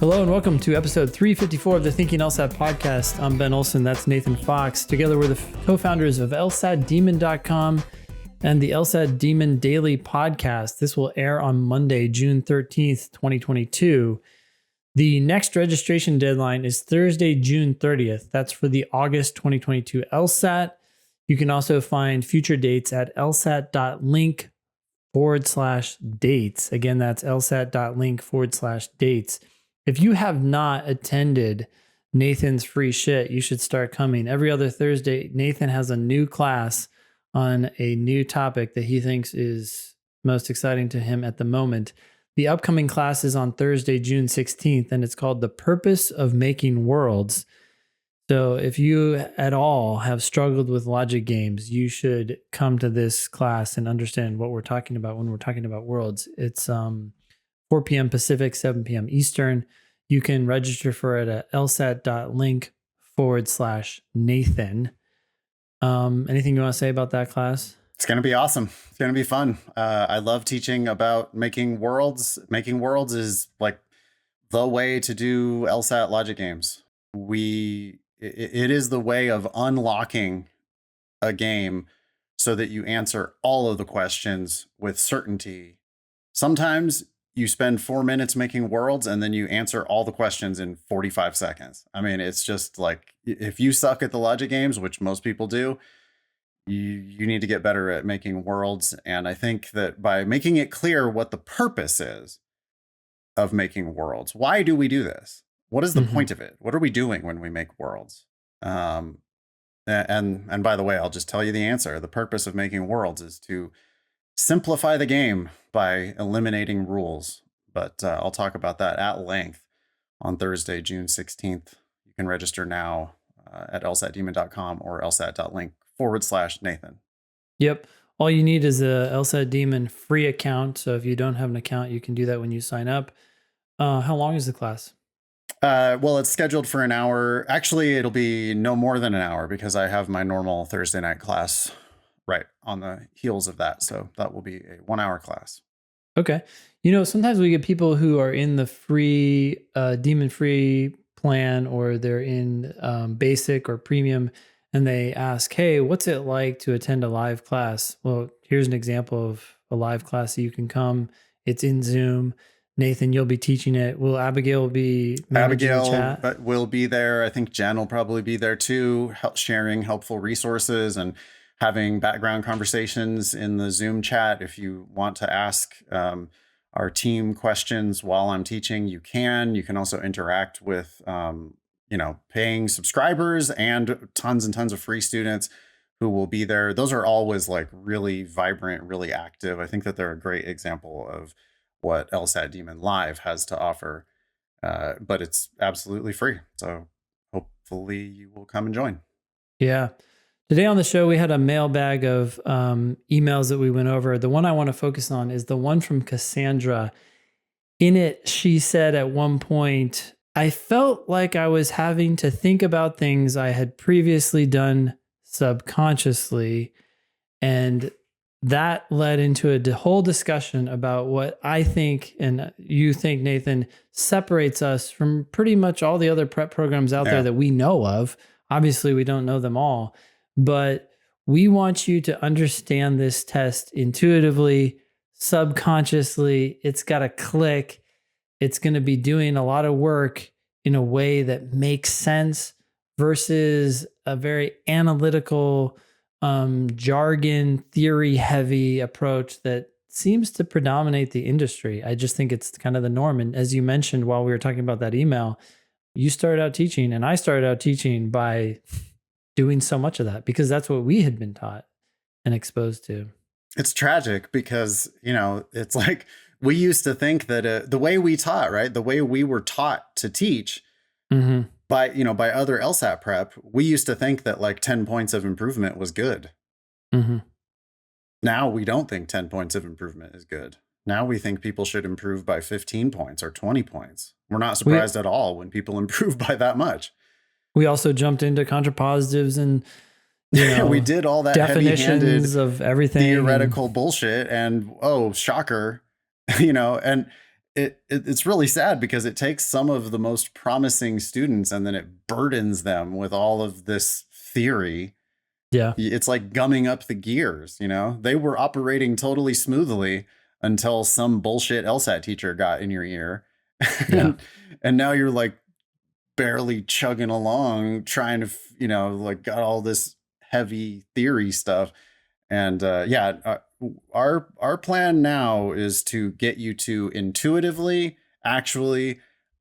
Hello and welcome to episode 354 of the Thinking LSAT podcast. I'm Ben Olson, that's Nathan Fox. Together we're the co-founders of LSATDemon.com and the LSAT Demon Daily podcast. This will air on Monday, June 13th, 2022. The next registration deadline is Thursday, June 30th. That's for the August 2022 LSAT. You can also find future dates at lsat.link/dates. Again, that's lsat.link/dates. If you have not attended Nathan's free shit, you should start coming. Every other Thursday, Nathan has a new class on a new topic that he thinks is most exciting to him at the moment. The upcoming class is on Thursday, June 16th, and it's called The Purpose of Making Worlds. So if you at all have struggled with logic games, you should come to this class and understand what we're talking about when we're talking about worlds. It's 4 p.m. Pacific, 7 p.m. Eastern. You can register for it at lsat.link/Nathan. Anything you want to say about that class? It's going to be awesome. It's going to be fun. I love teaching about making worlds. Making worlds is like the way to do LSAT logic games. It is the way of unlocking a game so that you answer all of the questions with certainty. Sometimes you spend 4 minutes making worlds and then you answer all the questions in 45 seconds. I mean, it's just like, if you suck at the logic games, which most people do, you need to get better at making worlds. And I think that by making it clear what the purpose is of making worlds, why do we do this? What is the point of it? What are we doing when we make worlds? And by the way, I'll just tell you the answer. The purpose of making worlds is to simplify the game by eliminating rules. But I'll talk about that at length on Thursday, June 16th. You can register now at lsatdemon.com or lsat.link/Nathan. Yep. All you need is a LSAT Demon free account. So if you don't have an account, you can do that when you sign up. How long is the class? Well, it's scheduled for an hour. Actually, it'll be no more than an hour because I have my normal Thursday night class right on the heels of that. So that will be a 1 hour class. Okay. You know, sometimes we get people who are in the free Demon free plan, or they're in basic or premium, and they ask, hey, what's it like to attend a live class? Well, here's an example of a live class that you can come. It's in Zoom. Nathan, you'll be teaching it. Will Abigail be managing the chat? Will be there. I think Jen will probably be there too, sharing helpful resources and having background conversations in the Zoom chat. If you want to ask our team questions while I'm teaching, you can. You can also interact with paying subscribers and tons of free students who will be there. Those are always like really vibrant, really active. I think that they're a great example of what LSAT Demon Live has to offer, but it's absolutely free. So hopefully you will come and join. Yeah. Today on the show, we had a mailbag of emails that we went over. The one I want to focus on is the one from Cassandra. In it, she said at one point, I felt like I was having to think about things I had previously done subconsciously, and that led into a whole discussion about what I think and you think, Nathan, separates us from pretty much all the other prep programs out there that we know of. Obviously, we don't know them all, but we want you to understand this test intuitively, subconsciously. It's got to click. It's going to be doing a lot of work in a way that makes sense versus a very analytical, jargon, theory heavy approach that seems to predominate the industry. I just think it's kind of the norm. And as you mentioned, while we were talking about that email, you started out teaching and I started out teaching by doing so much of that because that's what we had been taught and exposed to. It's tragic because, it's like we used to think that the way we taught, right? The way we were taught to teach by other LSAT prep, we used to think that like 10 points of improvement was good. Now we don't think 10 points of improvement is good. Now we think people should improve by 15 points or 20 points. We're not surprised at all when people improve by that much. We also jumped into contrapositives and we did all that definitions of everything, theoretical bullshit, and shocker, and it's really sad because it takes some of the most promising students and then it burdens them with all of this theory. Yeah. It's like gumming up the gears, you know? They were operating totally smoothly until some bullshit LSAT teacher got in your ear. Yeah. And now you're like barely chugging along trying to, like got all this heavy theory stuff. And our plan now is to get you to intuitively actually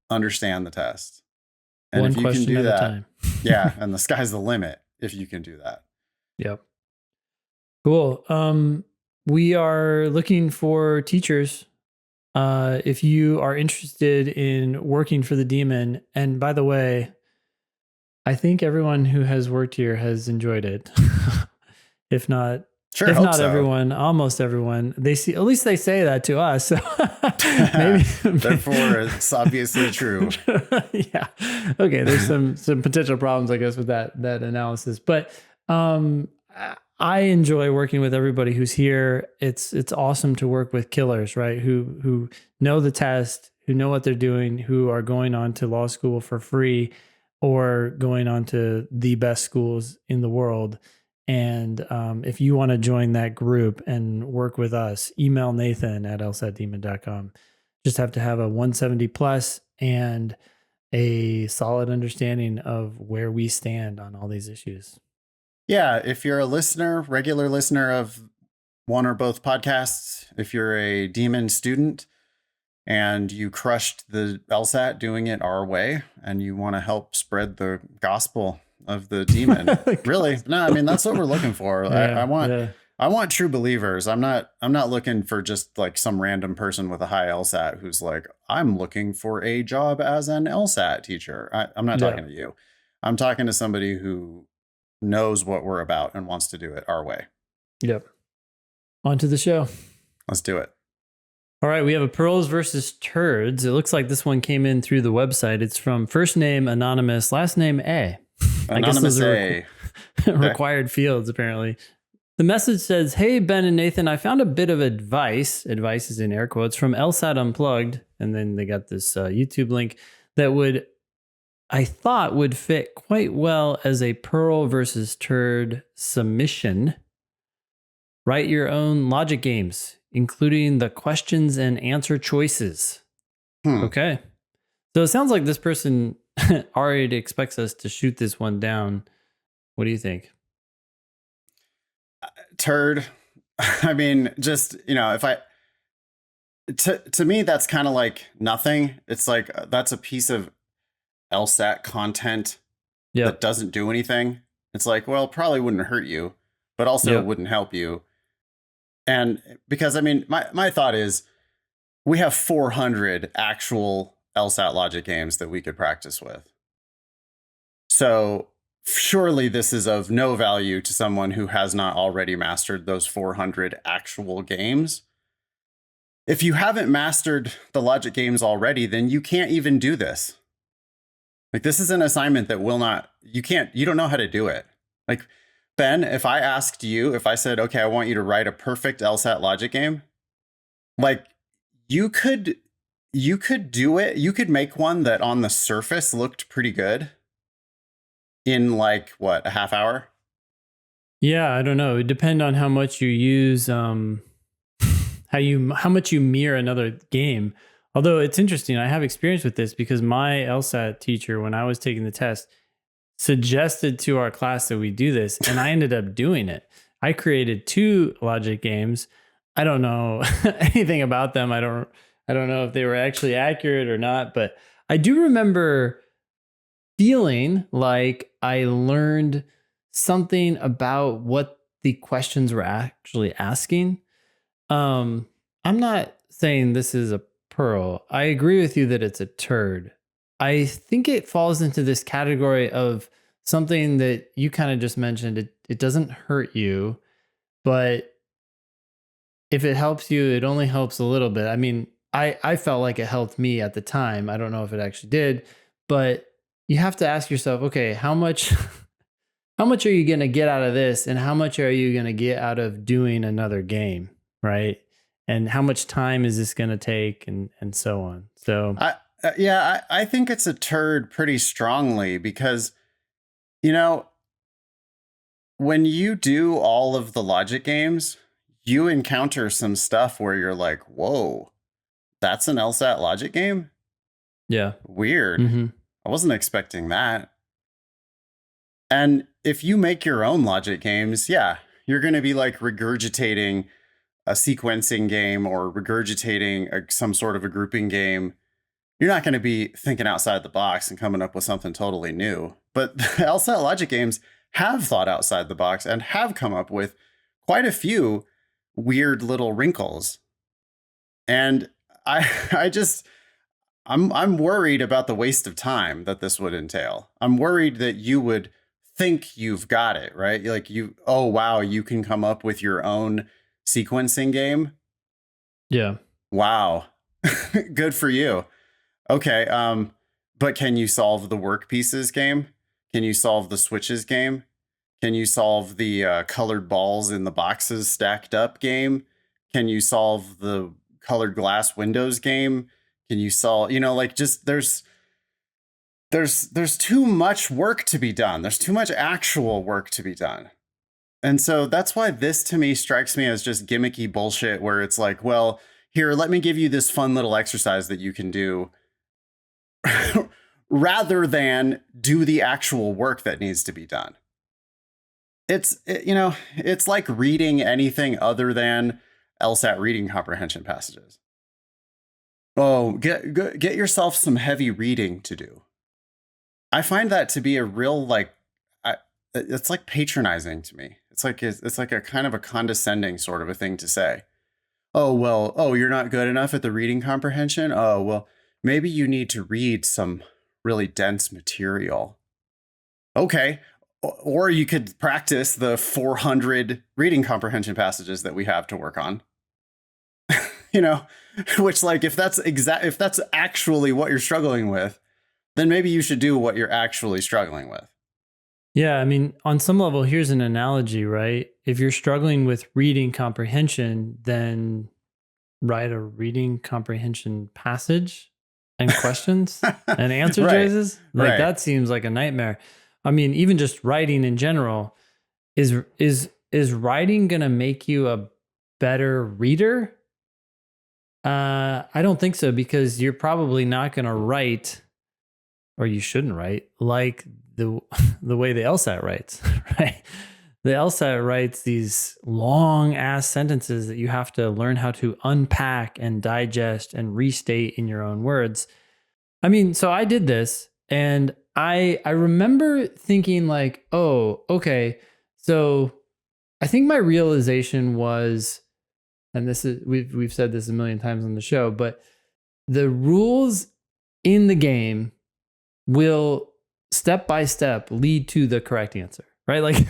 understand the test. And One if you can question do at a that, time. yeah, and the sky's the limit if you can do that. Yep. Cool. We are looking for teachers. If you are interested in working for the Demon, and by the way, I think everyone who has worked here has enjoyed it. If not, Sure, if hope not so. everyone, almost everyone. They see, at least they say that to us. So maybe Therefore, it's obviously true. Yeah. Okay. There's some potential problems, I guess, with that analysis. But I enjoy working with everybody who's here. It's awesome to work with killers, right? Who know the test, who know what they're doing, who are going on to law school for free or going on to the best schools in the world. And if you want to join that group and work with us, email Nathan at LSATdemon.com. Just have to have a 170 plus and a solid understanding of where we stand on all these issues. Yeah, if you're a listener, regular listener of one or both podcasts, if you're a Demon student and you crushed the LSAT doing it our way and you want to help spread the gospel of the Demon, really? No, I mean, that's what we're looking for. Yeah, I want true believers. I'm not looking for just like some random person with a high LSAT who's like, I'm looking for a job as an LSAT teacher. I'm not talking to you. I'm talking to somebody who knows what we're about and wants to do it our way. Yep. On to the show. Let's do it. All right, we have a pearls versus turds. It looks like this one came in through the website. It's from first name anonymous, last name A. I guess those are required fields, apparently. The message says, "Hey, Ben and Nathan, I found a bit of advice. Advice is in air quotes from LSAT Unplugged." And then they got this YouTube link that I thought would fit quite well as a pearl versus turd submission. Write your own logic games, including the questions and answer choices. Okay. So it sounds like this person already expects us to shoot this one down. What do you think? Turd. I mean, just, to me, that's kind of like nothing. It's like, that's a piece of LSAT content that doesn't do anything. It's like, well, probably wouldn't hurt you, but also wouldn't help you. And because, I mean, my thought is we have 400 actual LSAT logic games that we could practice with. So surely this is of no value to someone who has not already mastered those 400 actual games. If you haven't mastered the logic games already, then you can't even do this. Like, this is an assignment that you don't know how to do it. Like, Ben, if I asked you, if I said, okay, I want you to write a perfect LSAT logic game, like, you could do it. You could make one that on the surface looked pretty good in like, what, a half hour? Yeah, I don't know. It would depend on how much you use, how much you mirror another game. Although it's interesting, I have experience with this because my LSAT teacher, when I was taking the test, suggested to our class that we do this, and I ended up doing it. I created 2 logic games. I don't know anything about them. I don't know if they were actually accurate or not, but I do remember feeling like I learned something about what the questions were actually asking. I'm not saying this is a pearl. I agree with you that it's a turd. I think it falls into this category of something that you kind of just mentioned. It doesn't hurt you, but if it helps you, it only helps a little bit. I mean, I felt like it helped me at the time. I don't know if it actually did, but you have to ask yourself, okay, how much are you going to get out of this? And how much are you going to get out of doing another game? Right. and how much time is this going to take, and so on. So I think it's a turd pretty strongly because, you know, when you do all of the logic games, you encounter some stuff where you're like, whoa, that's an LSAT logic game? yeah. Weird. Mm-hmm. I wasn't expecting that. And if you make your own logic games, yeah, you're going to be like regurgitating a sequencing game or regurgitating some sort of a grouping game. You're not going to be thinking outside the box and coming up with something totally new. But the LSAT logic games have thought outside the box and have come up with quite a few weird little wrinkles. And I'm worried about the waste of time that this would entail. I'm worried that you would think you've got it, right? Like oh wow, you can come up with your own sequencing game. Yeah. Wow. Good for you. Okay, but can you solve the work pieces game? Can you solve the switches game? Can you solve the colored balls in the boxes stacked up game? Can you solve the colored glass windows game? Can you solve, like just there's too much work to be done. There's too much actual work to be done. And so that's why this to me strikes me as just gimmicky bullshit where it's like, well, here, let me give you this fun little exercise that you can do rather than do the actual work that needs to be done. It's like reading anything other than LSAT reading comprehension passages. Oh, get yourself some heavy reading to do. I find that to be a real it's like patronizing to me. It's like a kind of a condescending sort of a thing to say. Oh, well, you're not good enough at the reading comprehension? Oh, well, maybe you need to read some really dense material. Okay. Or you could practice the 400 reading comprehension passages that we have to work on. Which like if that's actually what you're struggling with, then maybe you should do what you're actually struggling with. Yeah, I mean, on some level, here's an analogy, right? If you're struggling with reading comprehension, then write a reading comprehension passage and questions and answer Right. choices. Like that seems like a nightmare. I mean, even just writing in general, is writing going to make you a better reader? I don't think so, because you're probably not going to write, or you shouldn't write, like the way the LSAT writes, right? The LSAT writes these long ass sentences that you have to learn how to unpack and digest and restate in your own words. I mean, so I did this, and I remember thinking like, oh, okay. So I think my realization was, and this is, we've said this a million times on the show, but the rules in the game will step by step lead to the correct answer, right? Like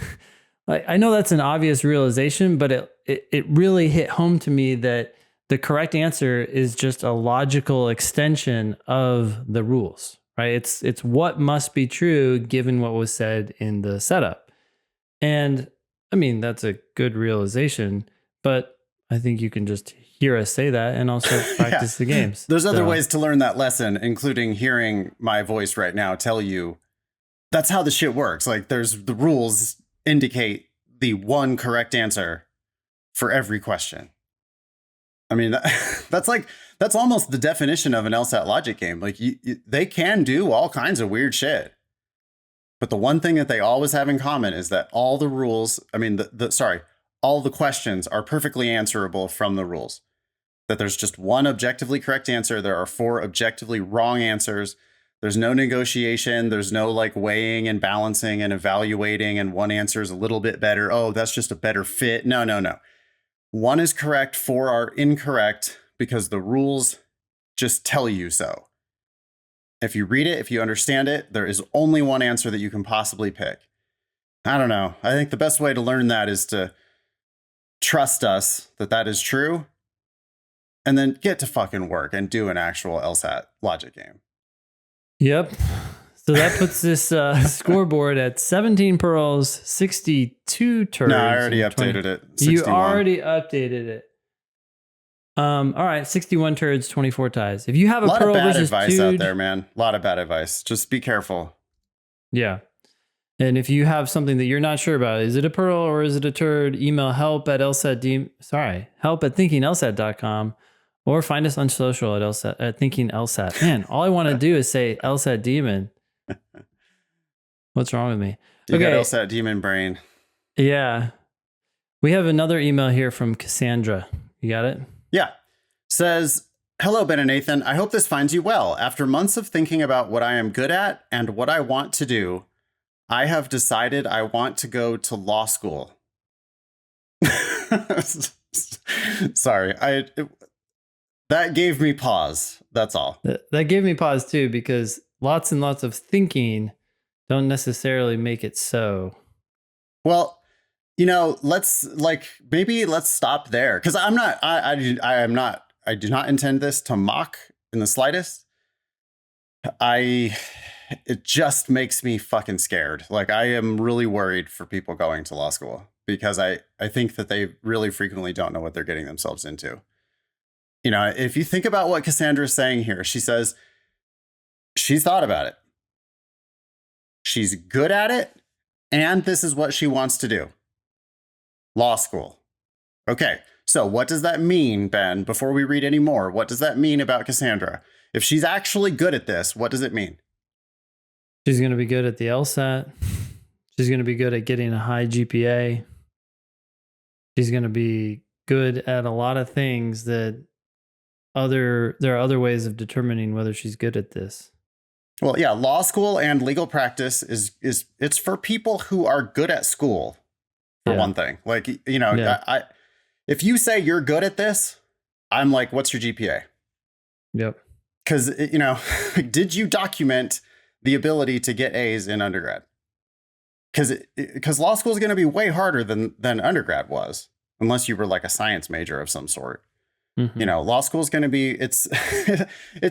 I know that's an obvious realization, but it really hit home to me that the correct answer is just a logical extension of the rules, right? It's what must be true given what was said in the setup. And I mean, that's a good realization, but I think you can just hear us say that and also practice the games. There's other ways to learn that lesson, including hearing my voice right now tell you that's how the shit works. Like there's the rules indicate the one correct answer for every question. I mean, that's almost the definition of an LSAT logic game. Like they can do all kinds of weird shit. But the one thing that they always have in common is that all the rules, all the questions are perfectly answerable from the rules. That there's just one objectively correct answer. There are 4 objectively wrong answers. There's no negotiation. There's no like weighing and balancing and evaluating, and one answer is a little bit better. Oh, that's just a better fit. No. 1 is correct, 4 are incorrect because the rules just tell you so. If you read it, if you understand it, there is only one answer that you can possibly pick. I don't know. I think the best way to learn that is to trust us that is true, and then get to fucking work and do an actual LSAT logic game. Yep. So that puts this scoreboard at 17 pearls, 62 turds. No, I already updated it. 61. You already updated it. All right, 61 turds, 24 ties. If you have A a lot of pearl bad versus advice out tude, there, man. A lot of bad advice. Just be careful. yeah. And if you have something that you're not sure about, is it a pearl or is it a turd? Email help at thinkinglsat.com or find us on social at LSAT at Thinking LSAT. Man, all I want to do is say LSAT Demon. What's wrong with me? You got Okay. LSAT Demon brain. Yeah. We have another email here from Cassandra. You got it? Yeah. Says, hello, Ben and Nathan. I hope this finds you well. After months of thinking about what I am good at and what I want to do, I have decided I want to go to law school. Sorry. That gave me pause. That's all. That gave me pause too, because lots and lots of thinking don't necessarily make it so. Well, let's let's stop there. Cause I do not intend this to mock in the slightest. It just makes me fucking scared. Like, I am really worried for people going to law school because I think that they really frequently don't know what they're getting themselves into. If you think about what Cassandra is saying here, she says she's thought about it. She's good at it. And this is what she wants to do. Law school. Okay. So what does that mean, Ben? Before we read any more, what does that mean about Cassandra? If she's actually good at this, what does it mean? She's going to be good at the LSAT. She's going to be good at getting a high GPA. She's going to be good at a lot of things that there are other ways of determining whether she's good at this. Well, yeah, law school and legal practice is it's for people who are good at school, for one thing. Like, if you say you're good at this, I'm like, what's your GPA? Yep. Because, did you document the ability to get A's in undergrad? Because law school is going to be way harder than undergrad was, unless you were like a science major of some sort. Mm-hmm. Law school is going to be, it's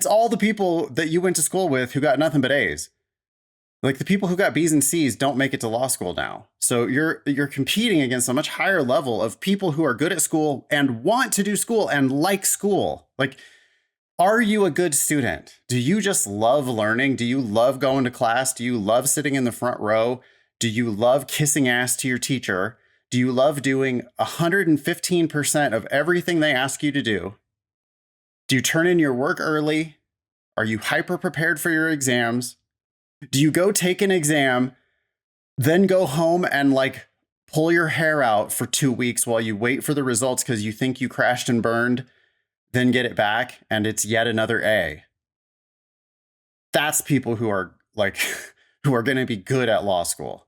all the people that you went to school with who got nothing but A's. Like, the people who got B's and C's don't make it to law school now. So you're competing against a much higher level of people who are good at school and want to do school and like school. Like, are you a good student? Do you just love learning? Do you love going to class? Do you love sitting in the front row? Do you love kissing ass to your teacher? Do you love doing 115% of everything they ask you to do? Do you turn in your work early? Are you hyper prepared for your exams? Do you go take an exam, then go home and pull your hair out for 2 weeks while you wait for the results because you think you crashed and burned, then get it back and it's yet another A? That's people who are who are going to be good at law school.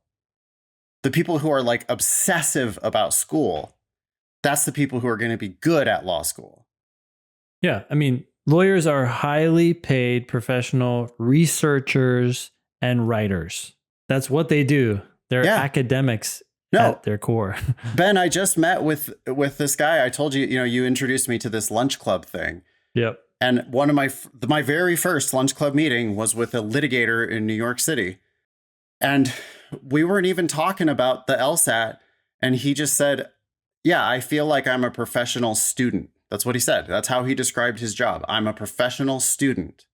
The people who are obsessive about school, that's the people who are going to be good at law school. Yeah. I mean, lawyers are highly paid professional researchers and writers. That's what they do. They're academics at their core. Ben, I just met with this guy. I told you, you introduced me to this lunch club thing. Yep. And one of my very first lunch club meeting was with a litigator in New York City. And we weren't even talking about the LSAT. And he just said, yeah, I feel like I'm a professional student. That's what he said. That's how he described his job. I'm a professional student.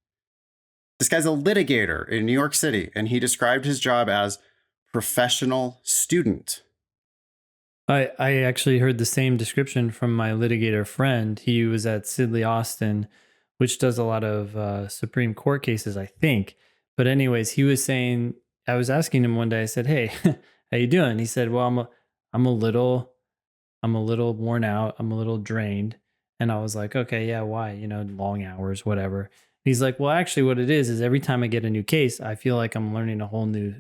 This guy's a litigator in New York City, and he described his job as professional student. I actually heard the same description from my litigator friend. He was at Sidley Austin, which does a lot of Supreme Court cases, I think. But anyways, he was saying, I was asking him one day, I said, hey, how you doing? He said, well, I'm a little worn out. I'm a little drained. And I was like, okay, yeah, why? Long hours, whatever. He's like, well, actually what it is every time I get a new case, I feel like I'm learning a whole new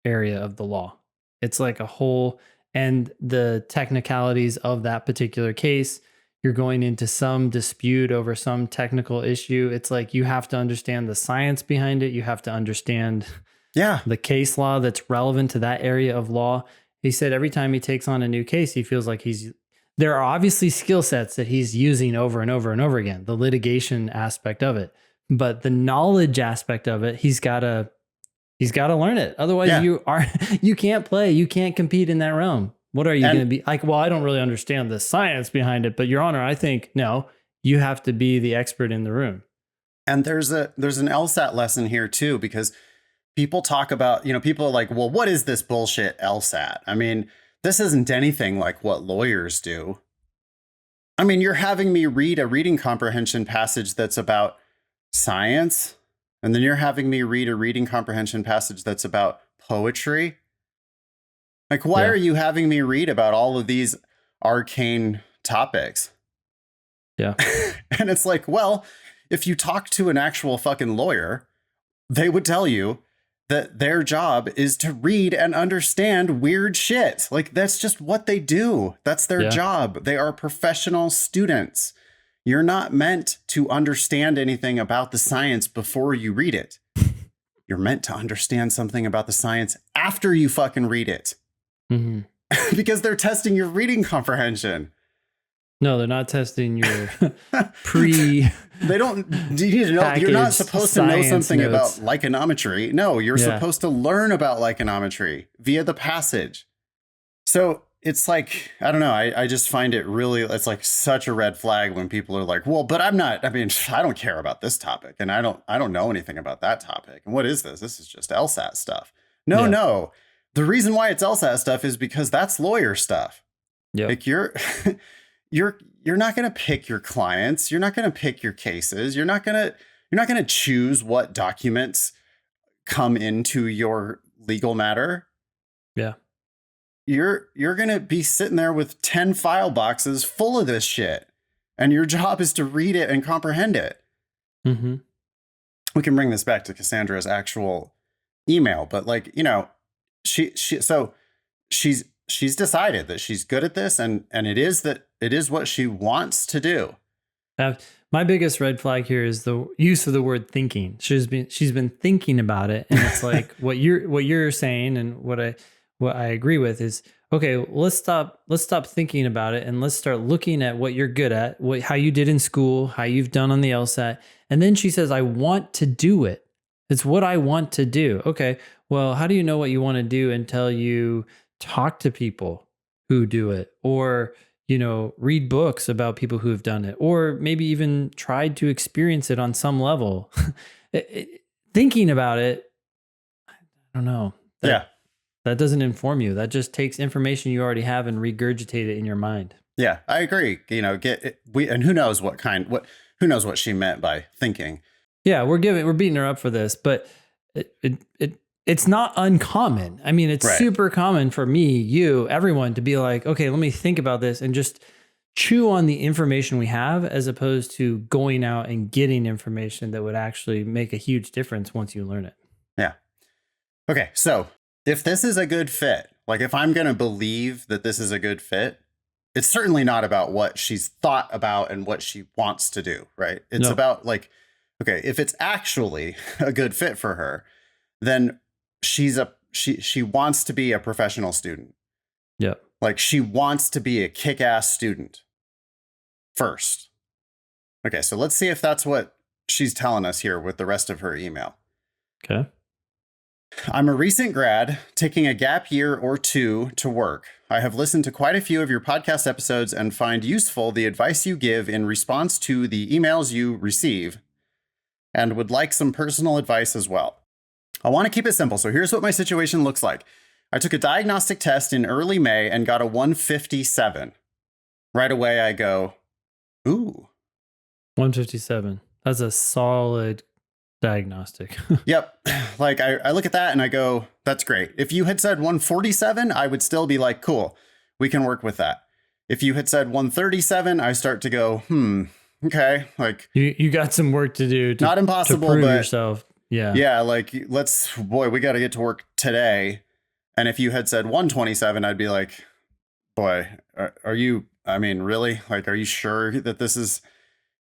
area of the law. It's like a whole, and the technicalities of that particular case, you're going into some dispute over some technical issue. It's like you have to understand the science behind it. You have to understand the case law that's relevant to that area of law. He said every time he takes on a new case, he feels like there are obviously skill sets that he's using over and over and over again, the litigation aspect of it. But the knowledge aspect of it, he's got to learn it. Otherwise you can't play, you can't compete in that realm. What are you going to be like? Well, I don't really understand the science behind it, but Your Honor, I think no, you have to be the expert in the room. And there's an LSAT lesson here too, because people talk about, people are like, well, what is this bullshit LSAT? I mean, this isn't anything like what lawyers do. I mean, you're having me read a reading comprehension passage that's about science, and then you're having me read a reading comprehension passage that's about poetry. Like, why are you having me read about all of these arcane topics? Yeah. And it's like, well, if you talk to an actual fucking lawyer, they would tell you that their job is to read and understand weird shit. Like, that's just what they do. That's their job. They are professional students. You're not meant to understand anything about the science before you read it. You're meant to understand something about the science after you fucking read it. Mm-hmm. Because they're testing your reading comprehension. No, they're not testing your They don't. Do you need to know? You're not supposed to know something about lichenometry. No, you're supposed to learn about lichenometry via the passage. So it's like, I don't know. I just find it really, it's like such a red flag when people are like, well, but I don't care about this topic, and I don't know anything about that topic. And what is this? This is just LSAT stuff. No. The reason why it's LSAT stuff is because that's lawyer stuff. Yeah. Like you're not going to pick your clients. You're not going to pick your cases. You're not going to choose what documents come into your legal matter. Yeah. You're going to be sitting there with 10 file boxes full of this shit, and your job is to read it and comprehend it. Mm-hmm. We can bring this back to Cassandra's actual email, but she's decided that she's good at this, and it is what she wants to do. My biggest red flag here is the use of the word thinking. She's been thinking about it, and it's like what you're saying, and what I agree with is, okay, let's stop thinking about it, and let's start looking at what you're good at, how you did in school, how you've done on the LSAT. And then she says, I want to do it. It's what I want to do. Okay, well, how do you know what you want to do until you talk to people who do it, or, read books about people who have done it, or maybe even tried to experience it on some level? Thinking about it, I don't know. That doesn't inform you. That just takes information you already have and regurgitate it in your mind. Yeah, I agree. And who knows what she meant by thinking. Yeah, we're beating her up for this, but it's not uncommon. I mean, it's super common for me, you, everyone to be like, okay, let me think about this and just chew on the information we have, as opposed to going out and getting information that would actually make a huge difference once you learn it. Yeah. Okay, so if this is a good fit, like if I'm going to believe that this is a good fit, it's certainly not about what she's thought about and what she wants to do, right? It's about okay, if it's actually a good fit for her, then she wants to be a professional student. Yeah. Like she wants to be a kick-ass student first. Okay, so let's see if that's what she's telling us here with the rest of her email. Okay. I'm a recent grad taking a gap year or two to work. I have listened to quite a few of your podcast episodes and find useful the advice you give in response to the emails you receive, and would like some personal advice as well. I want to keep it simple, so here's what my situation looks like. I took a diagnostic test in early May and got a 157. Right away, I go, ooh. 157. That's a solid diagnostic. Yep. Like I look at that and I go, that's great. If you had said 147, I would still be like, cool, we can work with that. If you had said 137, I start to go, okay. Like you got some work to do. Not impossible, to prove but yourself. Yeah. Yeah. Like we got to get to work today. And if you had said 127, I'd be like, boy, are you, I mean, really? Like, are you sure that this is,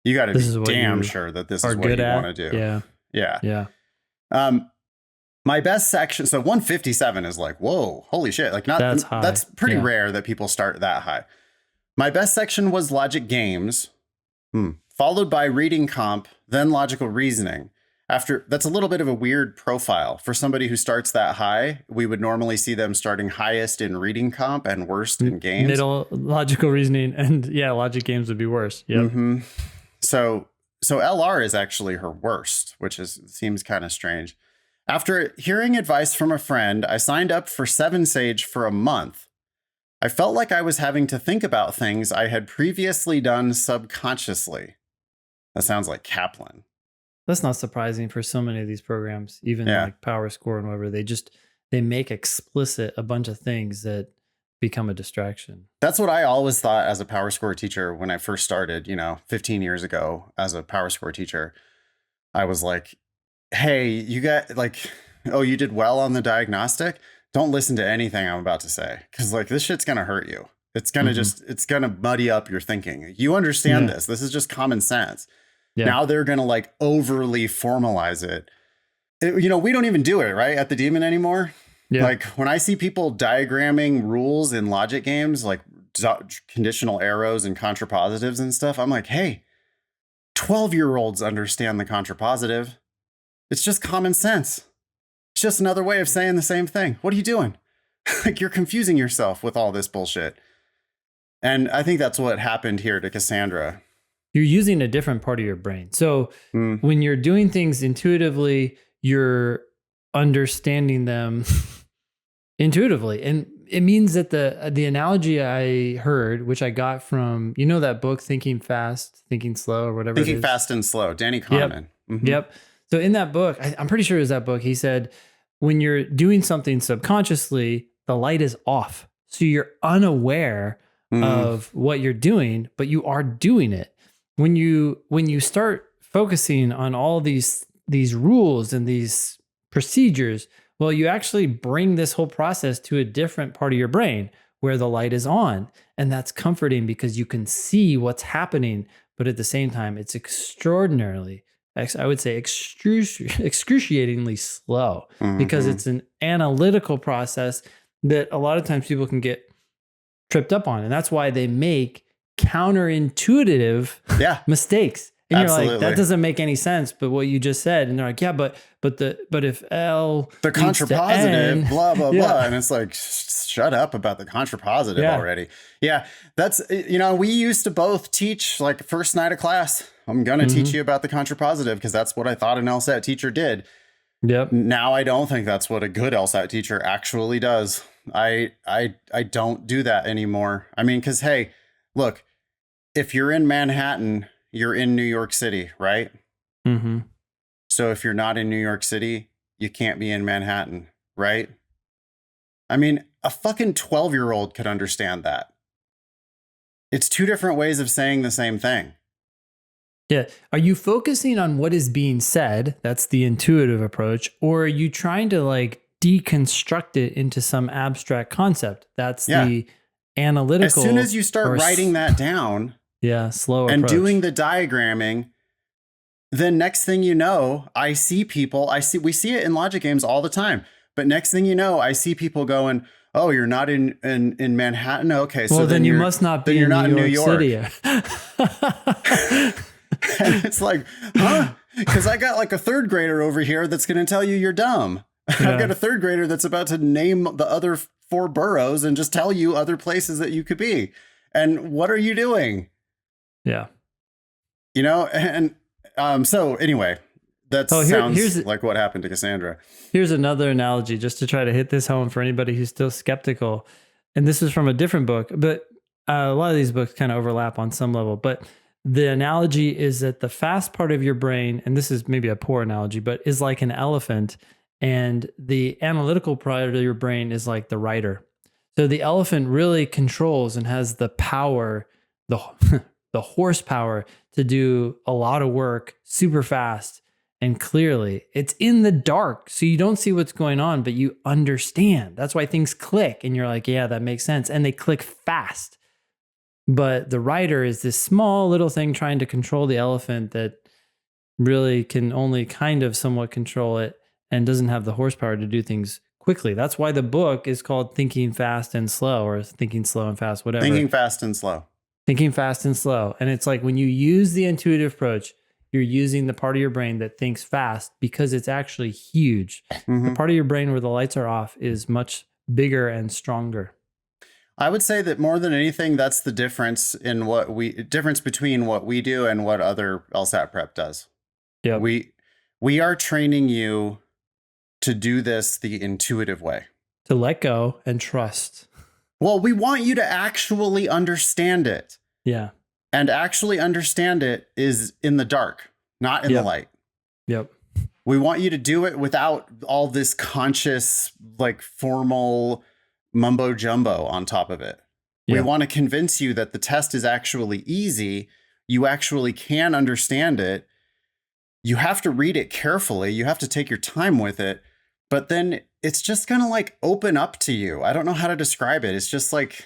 you got to be damn sure that this is what you want to do. Yeah. Yeah. Yeah. My best section. So 157 is like, whoa, holy shit. Like that's high. That's pretty rare that people start that high. My best section was logic games, followed by reading comp, then logical reasoning. That's a little bit of a weird profile for somebody who starts that high. We would normally see them starting highest in reading comp and worst in games. Middle logical reasoning, and logic games would be worse. Yep. Mm-hmm. So LR is actually her worst, which seems kind of strange. After hearing advice from a friend, I signed up for 7 Sage for a month. I felt like I was having to think about things I had previously done subconsciously. That sounds like Kaplan. That's not surprising for so many of these programs, even like Power Score and whatever. They make explicit a bunch of things that become a distraction. That's what I always thought as a Power Score teacher when I first started, 15 years ago as a Power Score teacher. I was like, hey, you got you did well on the diagnostic. Don't listen to anything I'm about to say, because this shit's going to hurt you. It's going to it's going to muddy up your thinking. You understand this. This is just common sense. Yeah. Now they're going to overly formalize it. We don't even do it right at the Demon anymore. Yeah. When I see people diagramming rules in logic games, conditional arrows and contrapositives and stuff, I'm like, hey, 12-year-olds understand the contrapositive. It's just common sense. It's just another way of saying the same thing. What are you doing? You're confusing yourself with all this bullshit. And I think that's what happened here to Cassandra. You're using a different part of your brain. So when you're doing things intuitively, you're understanding them intuitively. And it means that the analogy I heard, which I got from, that book, Thinking Fast, Thinking Slow, or whatever. Thinking Fast and Slow, Danny Kahneman. Yep. Yep. So in that book, I'm pretty sure it was that book, he said, when you're doing something subconsciously, the light is off. So you're unaware of what you're doing, but you are doing it. When you start focusing on all these rules and these procedures, well, you actually bring this whole process to a different part of your brain where the light is on. And that's comforting because you can see what's happening. But at the same time, it's extraordinarily, I would say excruciatingly slow because it's an analytical process that a lot of times people can get tripped up on. And that's why they make counterintuitive mistakes. And Absolutely. You're like, that doesn't make any sense. But what you just said, and they're like, yeah, but if L the contrapositive, blah blah blah, and it's like, shut up about the contrapositive already. Yeah, that's we used to both teach first night of class. I'm gonna teach you about the contrapositive because that's what I thought an LSAT teacher did. Yep. Now I don't think that's what a good LSAT teacher actually does. I don't do that anymore. I mean, because hey, look, if you're in Manhattan, you're in New York City, right? Mm-hmm. So if you're not in New York City, you can't be in Manhattan, right? I mean, a fucking 12-year-old could understand that. It's 2 different ways of saying the same thing. Yeah. Are you focusing on what is being said? That's the intuitive approach. Or are you trying to deconstruct it into some abstract concept? That's the analytical. As soon as you start writing that down, slow and approach. Doing the diagramming, then next thing you know, we see it in logic games all the time. But next thing you know, I see people going, "Oh, you're not in Manhattan? Okay, so then you must not be in New York City." And it's like, huh? Because I got a 3rd grader over here that's going to tell you you're dumb. I've got a 3rd grader that's about to name the other 4 boroughs and just tell you other places that you could be. And what are you doing? Yeah. And so anyway, that sounds like what happened to Cassandra. Here's another analogy just to try to hit this home for anybody who's still skeptical. And this is from a different book, but a lot of these books kind of overlap on some level. But the analogy is that the fast part of your brain, and this is maybe a poor analogy, but is like an elephant. And the analytical part of your brain is like the rider. So the elephant really controls and has the power, the horsepower to do a lot of work super fast and clearly. It's in the dark, so you don't see what's going on, but you understand. That's why things click and you're like, yeah, that makes sense. And they click fast. But the rider is this small little thing trying to control the elephant that really can only kind of somewhat control it and doesn't have the horsepower to do things quickly. That's why the book is called Thinking Fast and Slow, or Thinking Slow and Fast, whatever. Thinking Fast and Slow. Thinking Fast and Slow. And it's like when you use the intuitive approach, you're using the part of your brain that thinks fast because it's actually huge. The part of your brain where the lights are off is much bigger and stronger. I would say that more than anything, that's the difference between what we do and what other LSAT prep does. Yeah. We are training you to do this the intuitive way. To let go and trust. Well, we want you to actually understand it. Yeah. And actually understand it is in the dark, not in the light. Yep. We want you to do it without all this conscious, like formal mumbo jumbo on top of it. Yeah. We want to convince you that the test is actually easy. You actually can understand it. You have to read it carefully. You have to take your time with it. But then it's just going to like open up to you. I don't know how to describe it. It's just like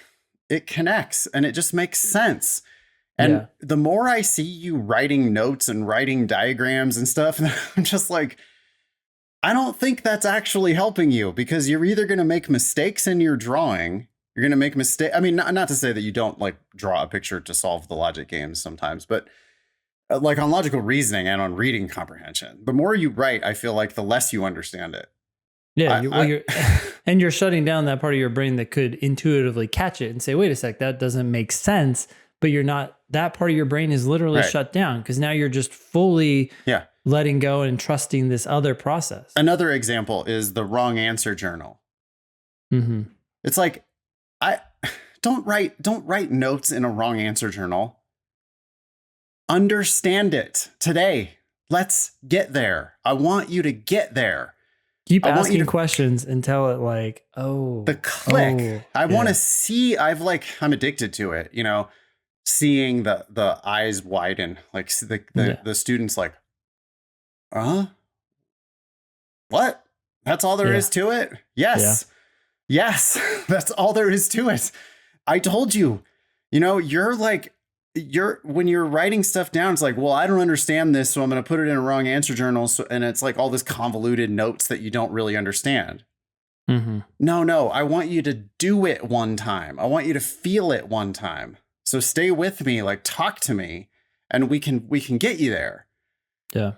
it connects and it just makes sense. And the more I see you writing notes and writing diagrams and stuff, I'm just like, I don't think that's actually helping you, because you're either going to make mistakes in your drawing. You're going to make mistakes. I mean, not to say that you don't like draw a picture to solve the logic games sometimes, but like on logical reasoning and on reading comprehension, the more you write, I feel like the less you understand it. Yeah. And you're shutting down that part of your brain that could intuitively catch it and say, wait a sec, that doesn't make sense. But you're not, that part of your brain is literally shut down because now you're just fully letting go and trusting this other process. Another example is the wrong answer journal. It's like, don't write notes in a wrong answer journal. Understand it today. Let's get there. I want you to get there. Keep asking questions until it like, the click. I want to see, I'm addicted to it, you know, seeing the eyes widen, like the students like, what? That's all there is to it? Yes. Yes. That's all there is to it. I told you, you know, when you're writing stuff down, it's like, well, I don't understand this, so I'm going to put it in a wrong answer journal. And it's like all this convoluted notes that you don't really understand. No, I want you to do it one time. I want you to feel it one time. So stay with me, like talk to me, and we can get you there. Yeah.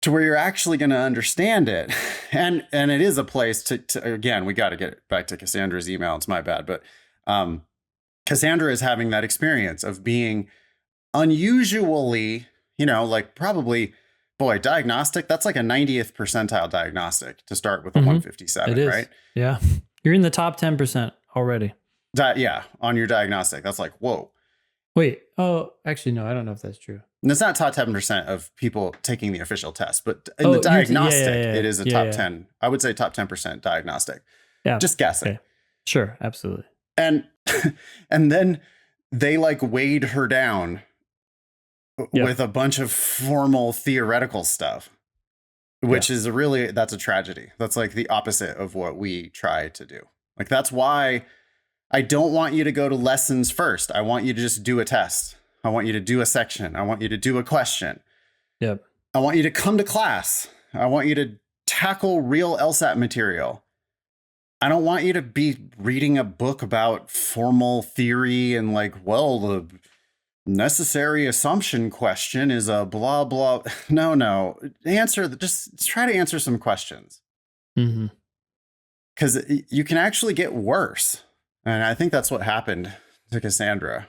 To where you're actually going to understand it. And it is a place to again, we got to get back to Cassandra's email. It's my bad. But Cassandra is having that experience of being unusually, you know, like probably, diagnostic. That's like a 90th percentile diagnostic to start with a 157, right? Yeah. You're in the top 10% already. On your diagnostic. That's like, whoa. Wait. Oh, actually, no, I don't know if that's true. And it's not top 10% of people taking the official test, but in the diagnostic, it is a top 10. I would say top 10% diagnostic. Yeah. Just guessing. Okay. Sure. Absolutely. And then they like weighed her down with a bunch of formal theoretical stuff, which is that's a tragedy. That's like the opposite of what we try to do. Like, that's why I don't want you to go to lessons first. I want you to just do a test. I want you to do a section. I want you to do a question. Yep. I want you to come to class. I want you to tackle real LSAT material. I don't want you to be reading a book about formal theory and like, well, the necessary assumption question is a blah, blah. No. Just try to answer some questions. Because you can actually get worse. And I think that's what happened to Cassandra.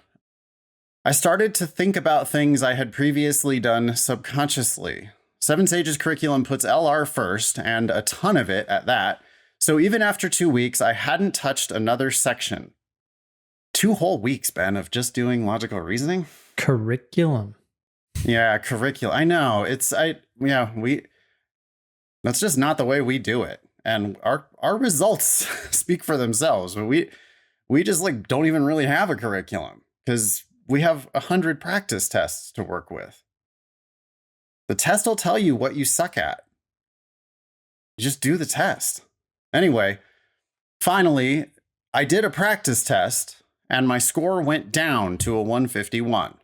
I started to think about things I had previously done subconsciously. Seven Sages curriculum puts LR first, and a ton of it at that. So even after 2 weeks, I hadn't touched another section. 2 whole weeks, Ben, of just doing logical reasoning. Curriculum. Yeah, curriculum. I know. That's just not the way we do it. And our results speak for themselves. We just like don't even really have a curriculum because we have 100 practice tests to work with. The test will tell you what you suck at. You just do the test. Anyway, finally, I did a practice test and my score went down to a 151.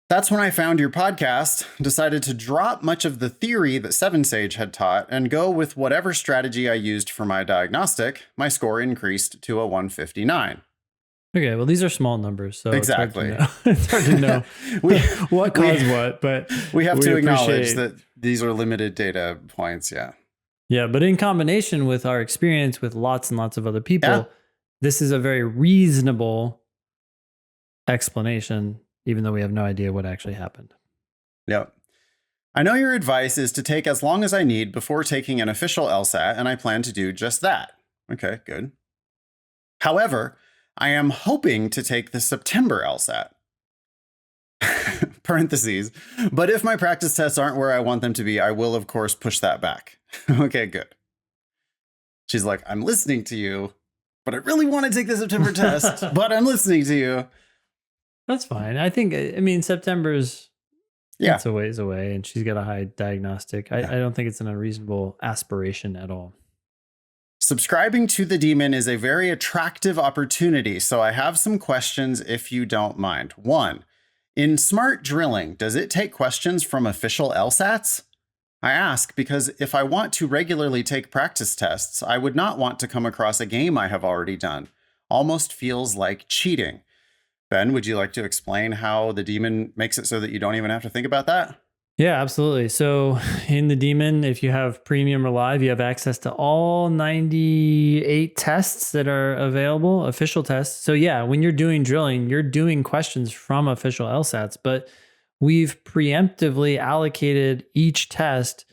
That's when I found your podcast, decided to drop much of the theory that Seven Sage had taught and go with whatever strategy I used for my diagnostic. My score increased to a 159. Okay, well, these are small numbers, so Exactly. It's hard to know we what caused what, but we have to acknowledge appreciate. that these are limited data points. Yeah. Yeah, but in combination with our experience with lots and lots of other people, Yeah. this is a very reasonable explanation, even though we have no idea what actually happened. Yep. I know your advice is to take as long as I need before taking an official LSAT, and I plan to do just that. Okay, good. However, I am hoping to take the September LSAT. Parentheses. But if my practice tests aren't where I want them to be, I will, of course, push that back. Okay, good. She's like, I'm listening to you, but I really want to take the September test, but I'm listening to you. That's fine. I mean, September's, it's a ways away, and she's got a high diagnostic. I don't think it's an unreasonable aspiration at all. Subscribing to the Demon is a very attractive opportunity, so I have some questions if you don't mind. 1, in smart drilling, does it take questions from official LSATs? I ask because if I want to regularly take practice tests, I would not want to come across a game I have already done. Almost feels like cheating. Ben, would you like to explain how the Demon makes it so that you don't even have to think about that? Yeah, absolutely. So in the Demon, if you have Premium or Live, you have access to all 98 tests that are available, official tests. So yeah, when you're doing drilling, you're doing questions from official LSATs, but we've preemptively allocated each test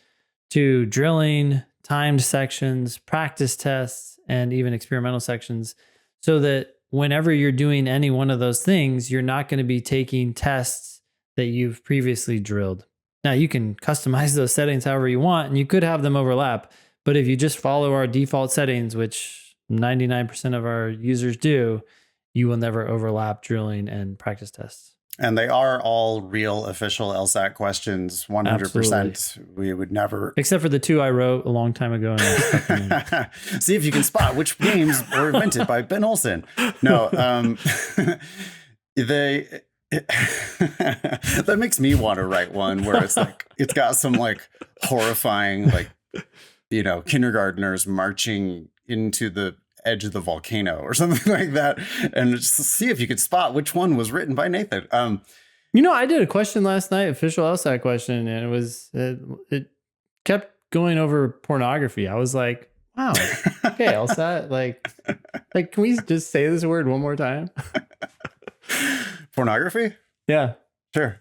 to drilling, timed sections, practice tests, and even experimental sections, so that whenever you're doing any one of those things, you're not going to be taking tests that you've previously drilled. Now, you can customize those settings however you want, and you could have them overlap. But if you just follow our default settings, which 99% of our users do, you will never overlap drilling and practice tests. And they are all real official LSAT questions, 100%. Absolutely. We would never... Except for the 2 I wrote a long time ago. See if you can spot which games were invented by Ben Olsen. No, that makes me want to write one where it's like, it's got some like horrifying, like, kindergartners marching into the edge of the volcano or something like that, and just see if you could spot which one was written by Nathan. I did a question last night, official LSAT question, and it kept going over pornography. I was like, wow, okay, LSAT, like can we just say this word one more time? Pornography? Yeah, sure.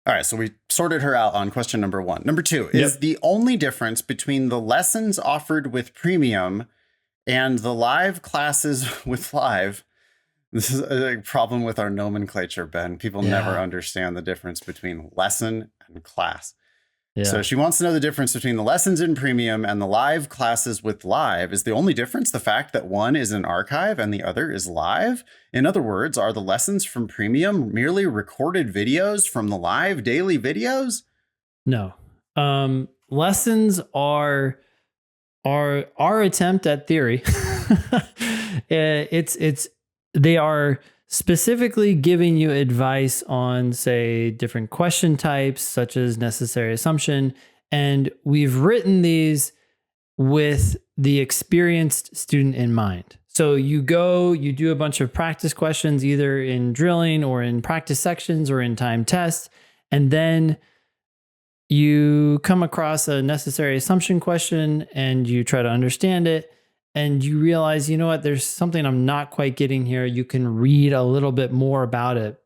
All right, so we sorted her out on question number 1. Number 2 is the only difference between the lessons offered with Premium and the live classes with Live. This is a problem with our nomenclature, Ben. People never understand the difference between lesson and class. Yeah. So she wants to know the difference between the lessons in Premium and the live classes with Live. Is the only difference the fact that one is an archive and the other is live? In other words, are the lessons from Premium merely recorded videos from the live daily videos? No. Lessons are our attempt at theory. They are specifically giving you advice on, say, different question types, such as necessary assumption. And we've written these with the experienced student in mind. So you do a bunch of practice questions, either in drilling or in practice sections or in timed tests, and then you come across a necessary assumption question and you try to understand it, and you realize, there's something I'm not quite getting here. You can read a little bit more about it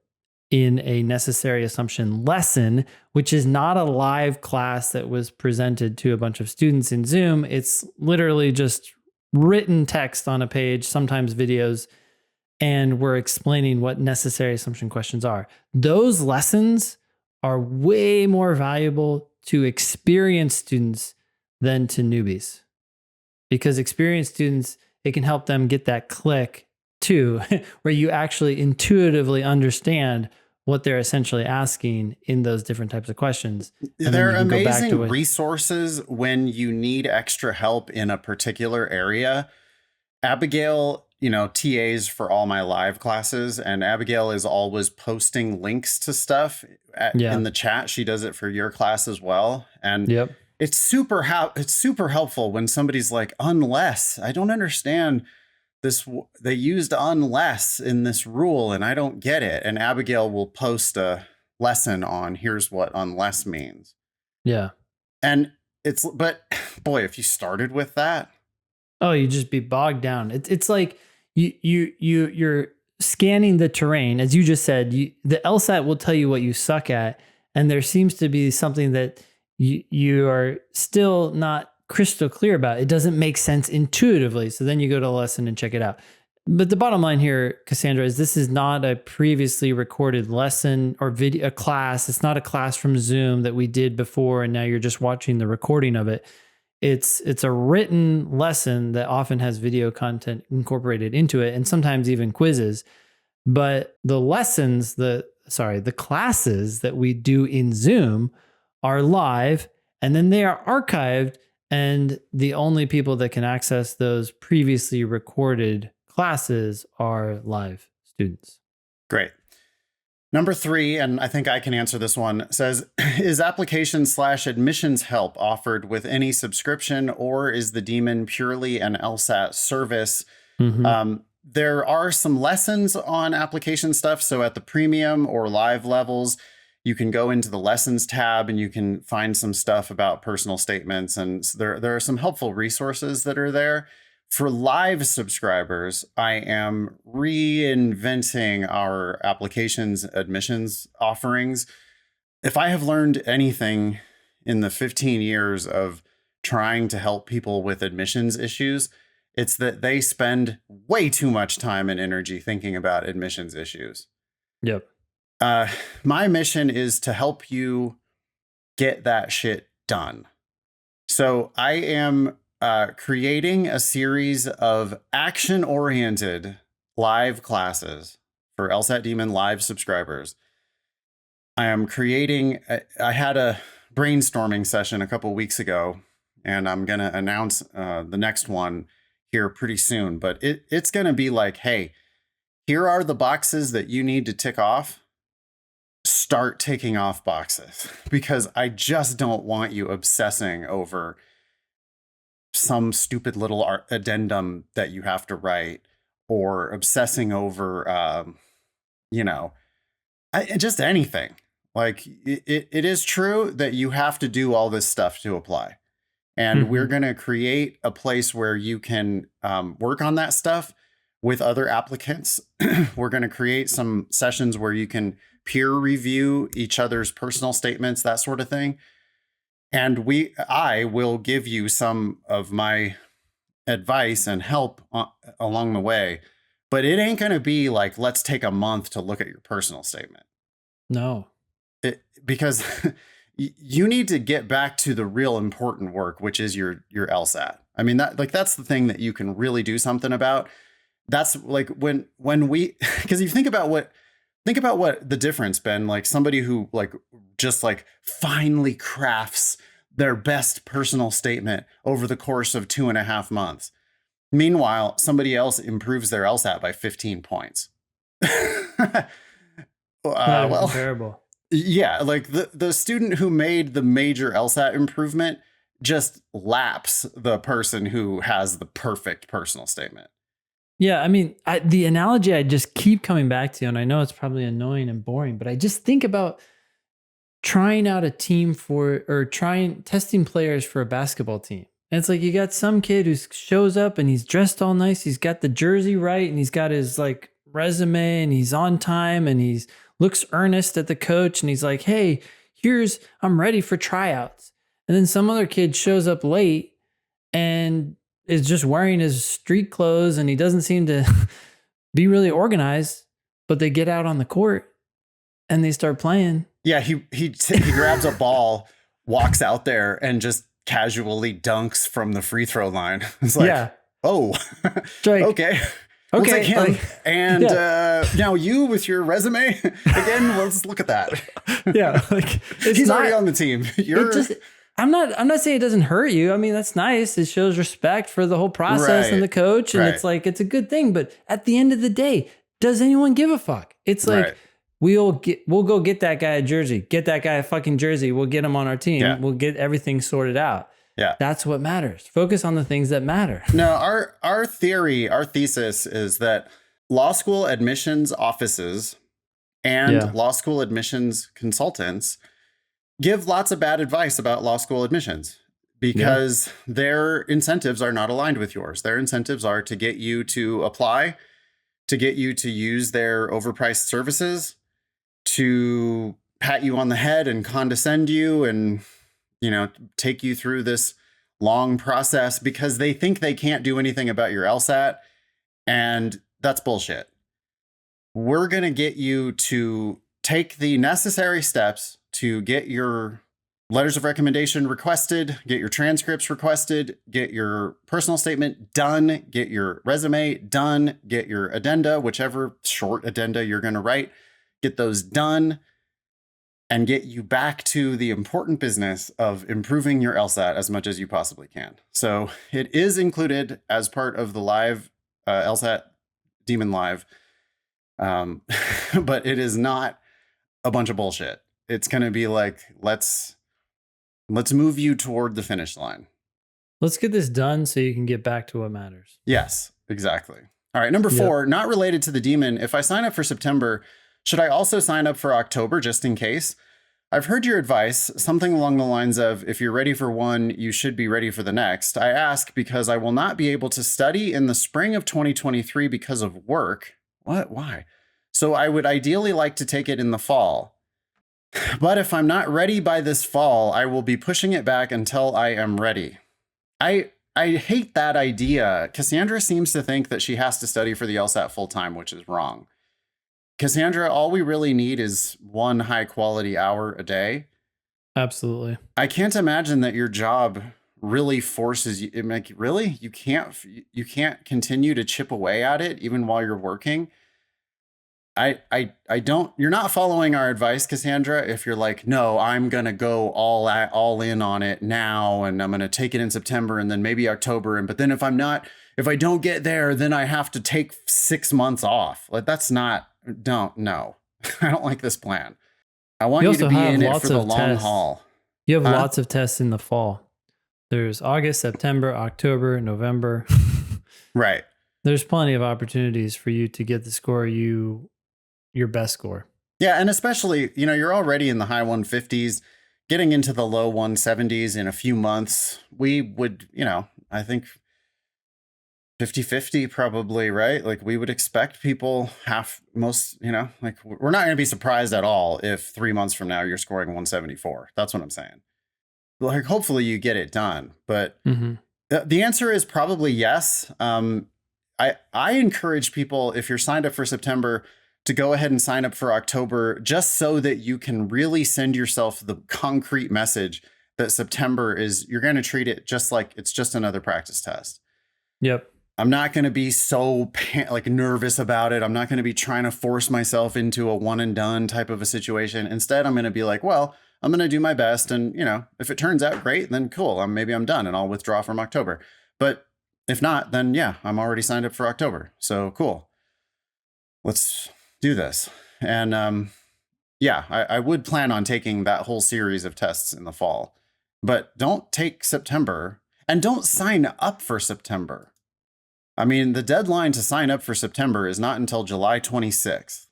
in a necessary assumption lesson, which is not a live class that was presented to a bunch of students in Zoom. It's literally just written text on a page, sometimes videos, and we're explaining what necessary assumption questions are. Those lessons are way more valuable to experienced students than to newbies, because experienced students, it can help them get that click too, where you actually intuitively understand what they're essentially asking in those different types of questions. There are amazing resources when you need extra help in a particular area. Abigail, TAs for all my live classes, and Abigail is always posting links to stuff in the chat. She does it for your class as well. And it's super helpful when somebody's like, unless I don't understand they used unless in this rule and I don't get it. And Abigail will post a lesson on here's what unless means. Yeah. And but boy, if you started with that, oh, you just be bogged down. It's like you're scanning the terrain, as you just said. The LSAT will tell you what you suck at, and there seems to be something that you are still not crystal clear about. It doesn't make sense intuitively. So then you go to a lesson and check it out. But the bottom line here, Cassandra, is this is not a previously recorded lesson or video, a class. It's not a class from Zoom that we did before, and now you're just watching the recording of it. It's a written lesson that often has video content incorporated into it, and sometimes even quizzes. But the lessons, the classes that we do in Zoom are live, and then they are archived, and the only people that can access those previously recorded classes are live students. Great. Number 3, and I think I can answer this one, says, is application/admissions help offered with any subscription, or is the Demon purely an LSAT service? Mm-hmm. There are some lessons on application stuff. So at the premium or live levels, you can go into the lessons tab and you can find some stuff about personal statements. And there are some helpful resources that are there. For live subscribers, I am reinventing our applications admissions offerings. If I have learned anything in the 15 years of trying to help people with admissions issues, it's that they spend way too much time and energy thinking about admissions issues. Yep. My mission is to help you get that shit done. So I am creating a series of action-oriented live classes for LSAT Demon live subscribers. I am creating, I had a brainstorming session a couple weeks ago, and I'm going to announce the next one here pretty soon. But it's going to be like, hey, here are the boxes that you need to tick off. Start ticking off boxes, because I just don't want you obsessing over some stupid little addendum that you have to write, or obsessing over, just anything. Like it is true that you have to do all this stuff to apply. And we're going to create a place where you can work on that stuff with other applicants. We're going to create some sessions where you can peer review each other's personal statements, that sort of thing. And I will give you some of my advice and help along the way. But it ain't going to be like, let's take a month to look at your personal statement. No. Because you need to get back to the real important work, which is your LSAT. I mean, that's the thing that you can really do something about. That's like when we, because you think about what the difference, Ben, like somebody who just finally crafts their best personal statement over the course of 2.5 months. Meanwhile, somebody else improves their LSAT by 15 points. Well, terrible. Yeah, like the student who made the major LSAT improvement just laps the person who has the perfect personal statement. Yeah, I mean, the analogy I just keep coming back to, and I know it's probably annoying and boring, but I just think about trying out a team testing players for a basketball team. And it's like you got some kid who shows up and he's dressed all nice, he's got the jersey right, and he's got his resume, and he's on time, and he's looks earnest at the coach, and he's like, hey, I'm ready for tryouts. And then some other kid shows up late and is just wearing his street clothes, and he doesn't seem to be really organized, but they get out on the court and they start playing. Yeah, he grabs a ball, walks out there, and just casually dunks from the free throw line. It's like, yeah. Oh, okay. We'll take him. Now you with your resume again. Let's look at that. Yeah, he's already on the team. I'm not saying it doesn't hurt you. I mean, that's nice. It shows respect for the whole process and the coach, and it's it's a good thing. But at the end of the day, does anyone give a fuck? It's like we'll go get that guy a jersey, get that guy a fucking jersey. We'll get him on our team. Yeah. We'll get everything sorted out. Yeah. That's what matters. Focus on the things that matter. No, our thesis is that law school admissions offices and law school admissions consultants give lots of bad advice about law school admissions because their incentives are not aligned with yours. Their incentives are to get you to apply, to get you to use their overpriced services, to pat you on the head and condescend you and, take you through this long process because they think they can't do anything about your LSAT. And that's bullshit. We're going to get you to take the necessary steps to get your letters of recommendation requested, get your transcripts requested, get your personal statement done, get your resume done, get your addenda, whichever short addenda you're going to write, get those done, and get you back to the important business of improving your LSAT as much as you possibly can. So it is included as part of the live LSAT Demon Live, but it is not a bunch of bullshit. It's going to be like, let's move you toward the finish line. Let's get this done so you can get back to what matters. Yes, exactly. All right. Number 4, not related to the Demon. If I sign up for September, should I also sign up for October just in case? I've heard your advice, something along the lines of, if you're ready for one, you should be ready for the next. I ask because I will not be able to study in the spring of 2023 because of work. What? Why? So I would ideally like to take it in the fall. But if I'm not ready by this fall, I will be pushing it back until I am ready. I hate that idea. Cassandra seems to think that she has to study for the LSAT full time, which is wrong. Cassandra, all we really need is one high quality hour a day. Absolutely. I can't imagine that your job really forces you. Like, really? You can't continue to chip away at it even while you're working. I don't, you're not following our advice, Cassandra. If you're like, no, I'm going to go all in on it now, and I'm going to take it in September and then maybe October. But then if I don't get there, then I have to take 6 months off. Like, no, I don't like this plan. I want you to be in it for the long haul. You have lots of tests in the fall. There's August, September, October, November. Right. There's plenty of opportunities for you to get the score your best score. Yeah. And especially, you're already in the high 150s, getting into the low 170s in a few months. We would, I think 50-50 probably, right? Like, we would expect people we're not going to be surprised at all if 3 months from now you're scoring 174. That's what I'm saying. Like, hopefully you get it done. But the answer is probably yes. I encourage people, if you're signed up for September, to go ahead and sign up for October, just so that you can really send yourself the concrete message that September you're going to treat it just like it's just another practice test. Yep. I'm not going to be so nervous about it. I'm not going to be trying to force myself into a one and done type of a situation. Instead, I'm going to be like, well, I'm going to do my best. And, if it turns out great, then cool. Maybe I'm done and I'll withdraw from October. But if not, then yeah, I'm already signed up for October. So cool. Let's do this. And I would plan on taking that whole series of tests in the fall, but don't take September and don't sign up for September. I mean, the deadline to sign up for September is not until July 26th.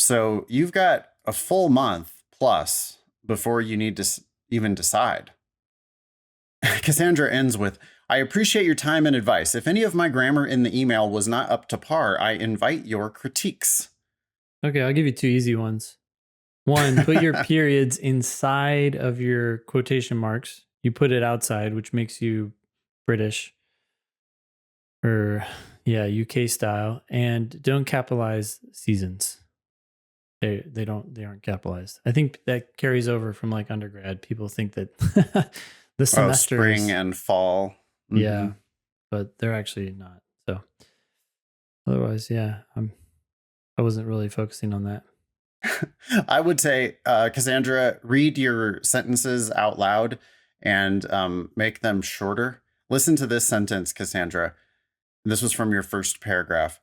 So you've got a full month plus before you need to even decide. Cassandra ends with, I appreciate your time and advice. If any of my grammar in the email was not up to par, I invite your critiques. Okay, I'll give you 2 easy ones. 1, put your periods inside of your quotation marks. You put it outside, which makes you British. Or, UK style. And don't capitalize seasons. They aren't capitalized. I think that carries over from like undergrad. People think that the semester spring and fall. Mm-hmm. Yeah, but they're actually not. So otherwise, I wasn't really focusing on that. I would say, Cassandra, read your sentences out loud and make them shorter. Listen to this sentence, Cassandra. This was from your first paragraph.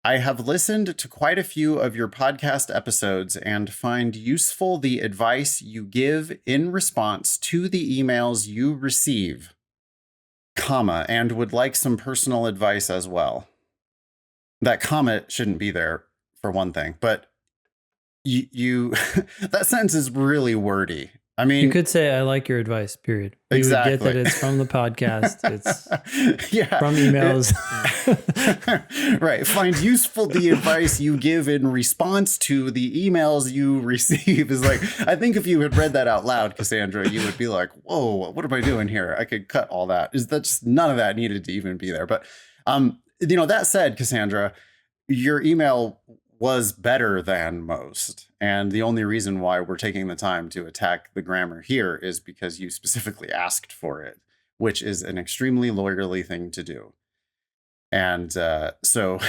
I have listened to quite a few of your podcast episodes and find useful the advice you give in response to the emails you receive, comma, and would like some personal advice as well. That comma shouldn't be there for one thing, but you that sentence is really wordy. I mean, You could say, I like your advice, period. We exactly. would get that it's from the podcast. It's yeah. from emails. Right. Find useful the advice you give in response to the emails you receive is like, I think if you had read that out loud, Cassandra, you would be like, whoa, what am I doing here? I could cut all that. Is that just none of that needed to even be there? But, that said, Cassandra, your email was better than most. And the only reason why we're taking the time to attack the grammar here is because you specifically asked for it, which is an extremely lawyerly thing to do. And so,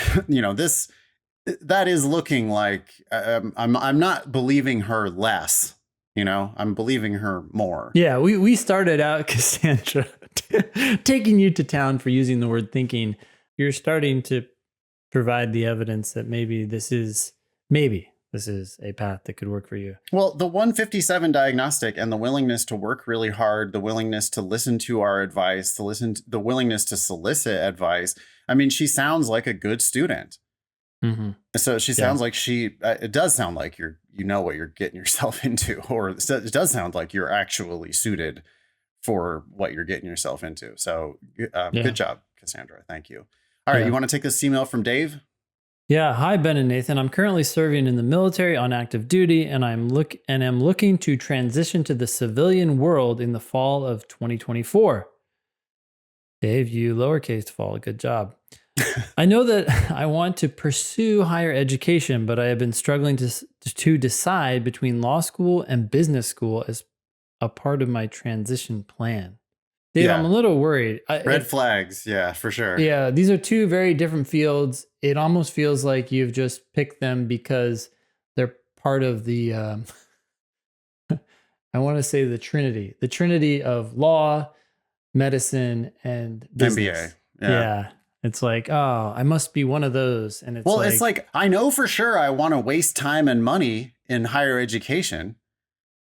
that is looking like I'm not believing her less, I'm believing her more. Yeah, we started out, Cassandra, taking you to town for using the word thinking. You're starting to provide the evidence that maybe this is a path that could work for you. Well, the 157 diagnostic and the willingness to work really hard, the willingness to listen to our advice, the willingness to solicit advice. I mean, she sounds like a good student. Mm-hmm. So she sounds like it does sound like you know what you're getting yourself into, or it does sound like you're actually suited for what you're getting yourself into. So good job, Cassandra. Thank you. All right. You want to take this email from Dave? Yeah. Hi, Ben and Nathan. I'm currently serving in the military on active duty, and am looking to transition to the civilian world in the fall of 2024. Dave, you lowercase fall. Good job. I know that I want to pursue higher education, but I have been struggling to decide between law school and business school as a part of my transition plan. Dave, I'm a little worried. Red flags. Yeah, for sure. Yeah, these are two very different fields. It almost feels like you've just picked them because they're part of the, I want to say the Trinity of law, medicine, and business. MBA. Yeah. It's like, oh, I must be one of those. And it's like, I know for sure I want to waste time and money in higher education.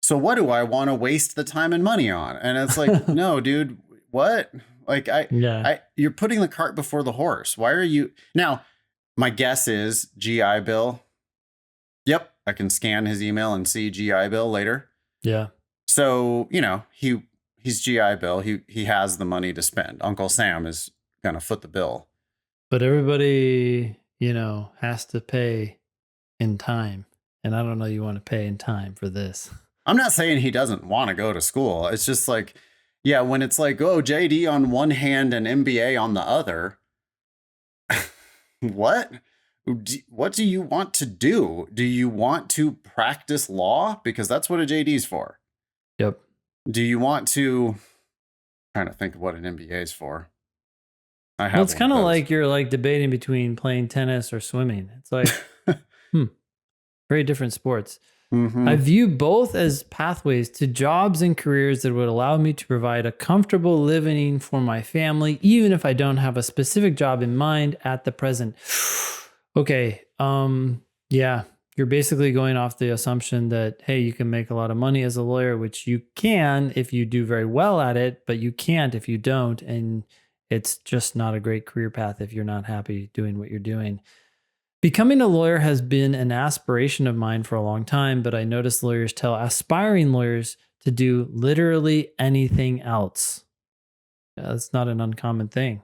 So what do I want to waste the time and money on? And it's like, no, dude, what? Like, you're putting the cart before the horse. Why are you now? My guess is GI Bill. Yep. I can scan his email and see GI Bill later. Yeah. So, he's GI Bill. He has the money to spend. Uncle Sam is going to foot the bill. But everybody, has to pay in time. And I don't know you want to pay in time for this. I'm not saying he doesn't want to go to school. It's just like, yeah, when it's like, oh, JD on one hand and MBA on the other. What do you want to do? Do you want to practice law? Because that's what a JD's for. Yep. Do you want to, trying to think of what an MBA is for. It's kind of like you're like debating between playing tennis or swimming. It's like, very different sports. Mm-hmm. I view both as pathways to jobs and careers that would allow me to provide a comfortable living for my family, even if I don't have a specific job in mind at the present. Okay. Yeah. You're basically going off the assumption that, hey, you can make a lot of money as a lawyer, which you can if you do very well at it, but you can't if you don't. And it's just not a great career path if you're not happy doing what you're doing. Becoming a lawyer has been an aspiration of mine for a long time, but I notice lawyers tell aspiring lawyers to do literally anything else. Yeah, that's not an uncommon thing.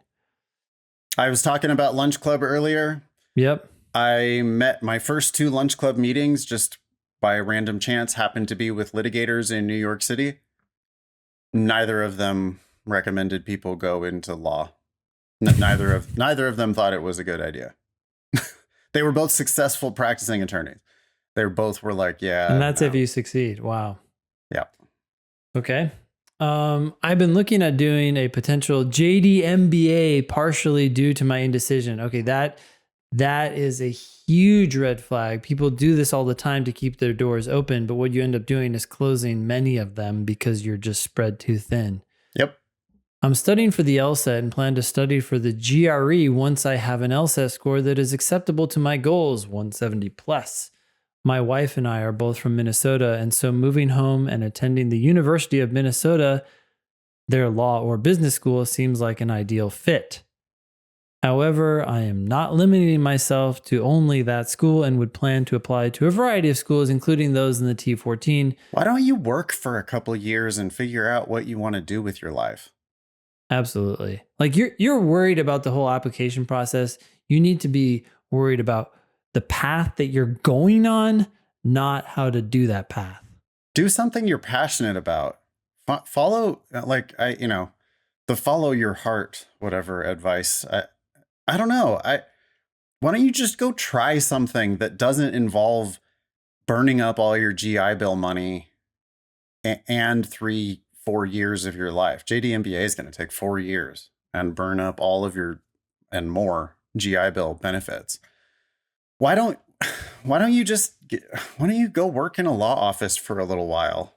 I was talking about lunch club earlier. Yep. I met my first 2 lunch club meetings just by a random chance, happened to be with litigators in New York City. Neither of them recommended people go into law. Neither of them thought it was a good idea. They were both successful practicing attorneys. They both were like, yeah. And that's if you succeed. Wow. Yeah. Okay. I've been looking at doing a potential JD-MBA partially due to my indecision. Okay, that is a huge red flag. People do this all the time to keep their doors open, but what you end up doing is closing many of them because you're just spread too thin. Yep. I'm studying for the LSAT and plan to study for the GRE once I have an LSAT score that is acceptable to my goals, 170 plus. My wife and I are both from Minnesota, and so moving home and attending the University of Minnesota, their law or business school, seems like an ideal fit. However, I am not limiting myself to only that school and would plan to apply to a variety of schools, including those in the T14. Why don't you work for a couple years and figure out what you want to do with your life? Absolutely. Like you're worried about the whole application process. You need to be worried about the path that you're going on, not how to do that path. Do something you're passionate about. Follow, like, the follow your heart, whatever advice. I don't know. Why don't you just go try something that doesn't involve burning up all your GI Bill money and 3-4 years of your life? JD-MBA is going to take 4 years and burn up all of your and more GI Bill benefits. Why don't you go work in a law office for a little while?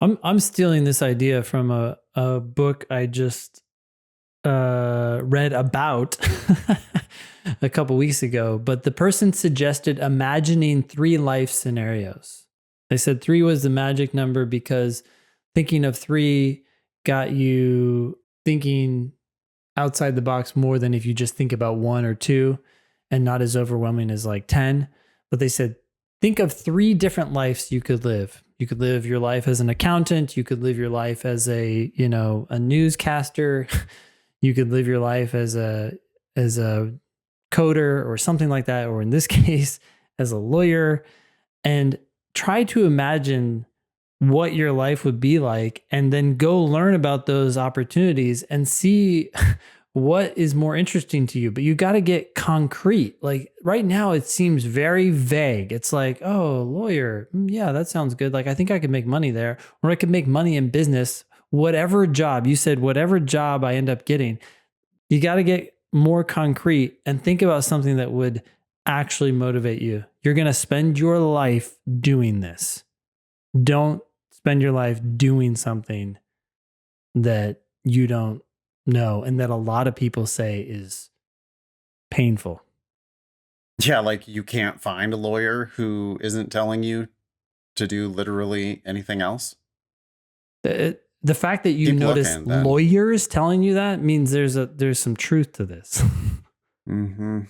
I'm stealing this idea from a book I just read about a couple weeks ago, but the person suggested imagining 3 life scenarios. They said 3 was the magic number because thinking of 3 got you thinking outside the box more than if you just think about 1 or 2 and not as overwhelming as like 10. But they said, think of 3 different lives you could live. You could live your life as an accountant. You could live your life as a newscaster. You could live your life as a coder or something like that, or in this case, as a lawyer, and try to imagine what your life would be like, and then go learn about those opportunities and see what is more interesting to you. But you got to get concrete. Like right now, it seems very vague. It's like, oh, lawyer. Yeah, that sounds good. Like, I think I could make money there, or I could make money in business. Whatever job you said, whatever job I end up getting, you got to get more concrete and think about something that would actually motivate you. You're going to spend your life doing this. Don't spend your life doing something that you don't know and that a lot of people say is painful. Yeah, like you can't find a lawyer who isn't telling you to do literally anything else. The fact that you notice lawyers telling you that means there's some truth to this. Mm-hmm.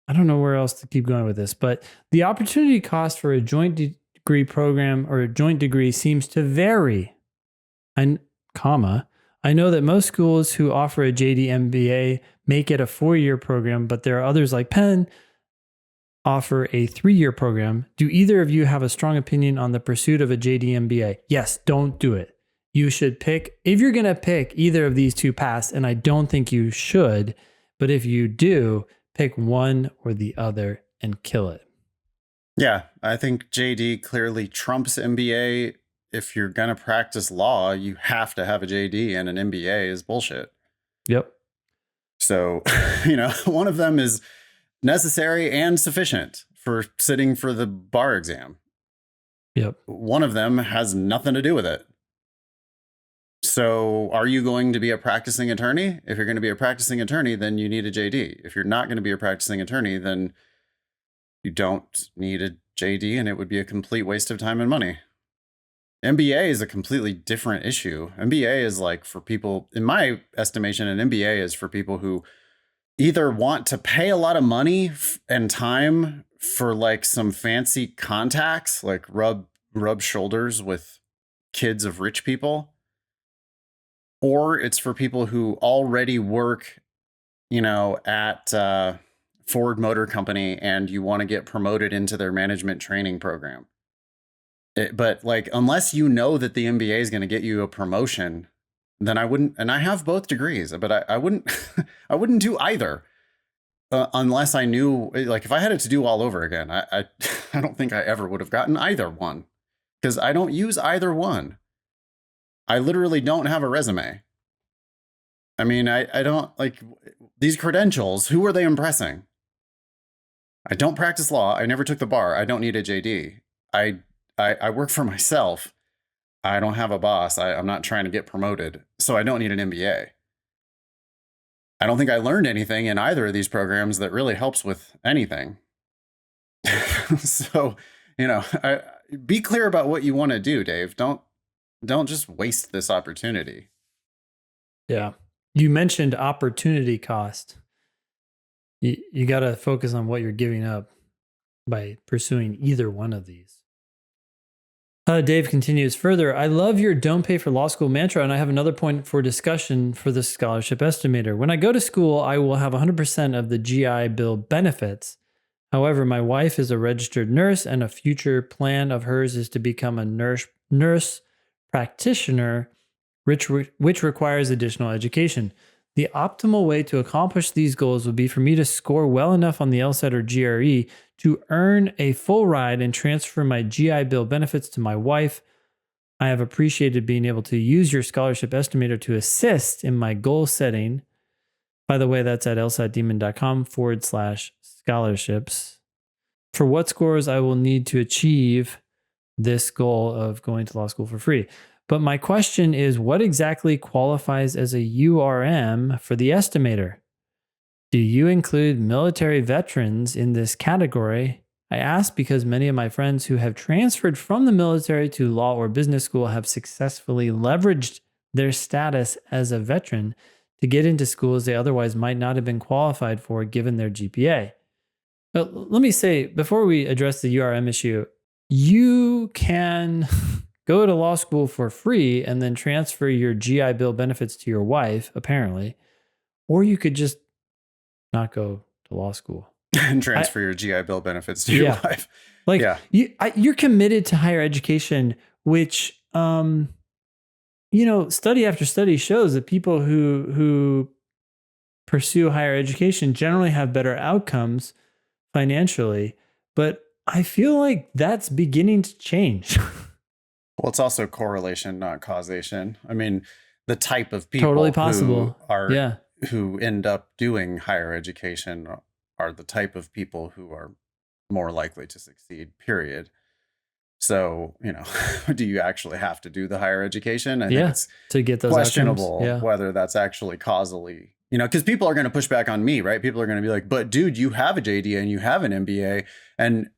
I don't know where else to keep going with this, but the opportunity cost for a joint degree program or a joint degree seems to vary. I know that most schools who offer a JD-MBA make it a 4-year program, but there are others like Penn offer a 3-year program. Do either of you have a strong opinion on the pursuit of a JD-MBA? Yes, don't do it. You should pick, if you're going to pick either of these 2 paths, and I don't think you should, but if you do, pick one or the other and kill it. Yeah, I think JD clearly trumps MBA. If you're going to practice law, you have to have a JD, and an MBA is bullshit. Yep. So, one of them is necessary and sufficient for sitting for the bar exam. Yep. One of them has nothing to do with it. So are you going to be a practicing attorney? If you're going to be a practicing attorney, then you need a JD. If you're not going to be a practicing attorney, then you don't need a JD, and it would be a complete waste of time and money. MBA is a completely different issue. MBA is like for people, in my estimation, an MBA is for people who either want to pay a lot of money and time for like some fancy contacts, like rub shoulders with kids of rich people, or it's for people who already work, at Ford Motor Company, and you want to get promoted into their management training program. But like, unless you know that the MBA is going to get you a promotion, then I wouldn't. And I have both degrees, but I wouldn't. I wouldn't do either unless I knew. Like, if I had it to do all over again, I don't think I ever would have gotten either one, because I don't use either one. I literally don't have a resume. I mean, I don't like these credentials. Who are they impressing? I don't practice law. I never took the bar. I don't need a JD. I work for myself. I don't have a boss. I'm not trying to get promoted, so I don't need an MBA. I don't think I learned anything in either of these programs that really helps with anything. So, be clear about what you want to do, Dave. Don't just waste this opportunity. Yeah. You mentioned opportunity cost. You got to focus on what you're giving up by pursuing either one of these. Dave continues further. I love your don't pay for law school mantra, and I have another point for discussion for the scholarship estimator. When I go to school, I will have 100% of the GI Bill benefits. However, my wife is a registered nurse, and a future plan of hers is to become a nurse practitioner, which requires additional education. The optimal way to accomplish these goals would be for me to score well enough on the LSAT or GRE to earn a full ride and transfer my GI Bill benefits to my wife. I have appreciated being able to use your scholarship estimator to assist in my goal setting. By the way, that's at lsatdemon.com/scholarships. For what scores I will need to achieve this goal of going to law school for free. But my question is, what exactly qualifies as a URM for the estimator? Do you include military veterans in this category? I ask because many of my friends who have transferred from the military to law or business school have successfully leveraged their status as a veteran to get into schools they otherwise might not have been qualified for given their GPA. But let me say, before we address the URM issue, you can go to law school for free and then transfer your GI Bill benefits to your wife, apparently. Or you could just not go to law school. And transfer your GI Bill benefits to your wife. You're committed to higher education, which, study after study shows that people who pursue higher education generally have better outcomes financially. But I feel like that's beginning to change. Well, it's also correlation, not causation. I mean, the type of people totally possible. who end up doing higher education are the type of people who are more likely to succeed, period. So, do you actually have to do the higher education? I think it's to get those questionable whether that's actually causally, because people are going to push back on me, right? People are going to be like, but dude, you have a JD and you have an MBA and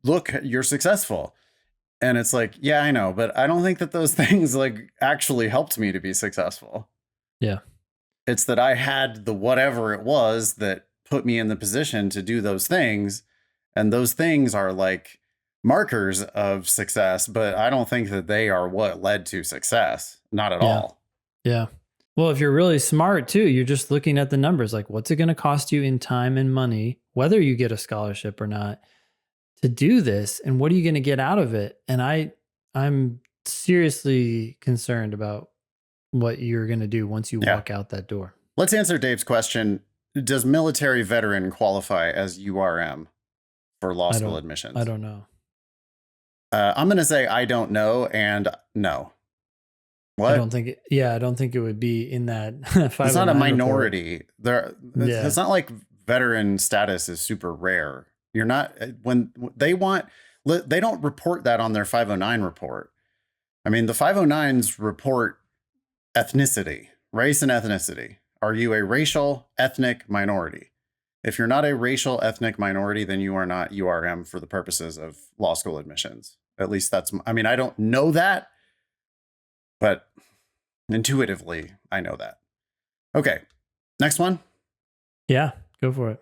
look, you're successful. And it's like, yeah, I know, but I don't think that those things actually helped me to be successful. Yeah. It's that I had the whatever it was that put me in the position to do those things. And those things are like markers of success, but I don't think that they are what led to success. Not at all. Yeah. Well, if you're really smart too, you're just looking at the numbers, like what's it going to cost you in time and money, whether you get a scholarship or not, to do this, and what are you going to get out of it? And I'm seriously concerned about what you're going to do once you walk out that door. Let's answer Dave's question. Does military veteran qualify as URM for law school admissions? I don't know. I'm going to say I don't know and no. What? I don't think it would be in that. It's not a minority. It's not like veteran status is super rare. You're not, when they don't report that on their 509 report. I mean, the 509s report ethnicity, race and ethnicity. Are you a racial ethnic minority? If you're not a racial ethnic minority, then you are not URM for the purposes of law school admissions. At least I don't know that, but intuitively I know that. Okay. Next one. Yeah, go for it.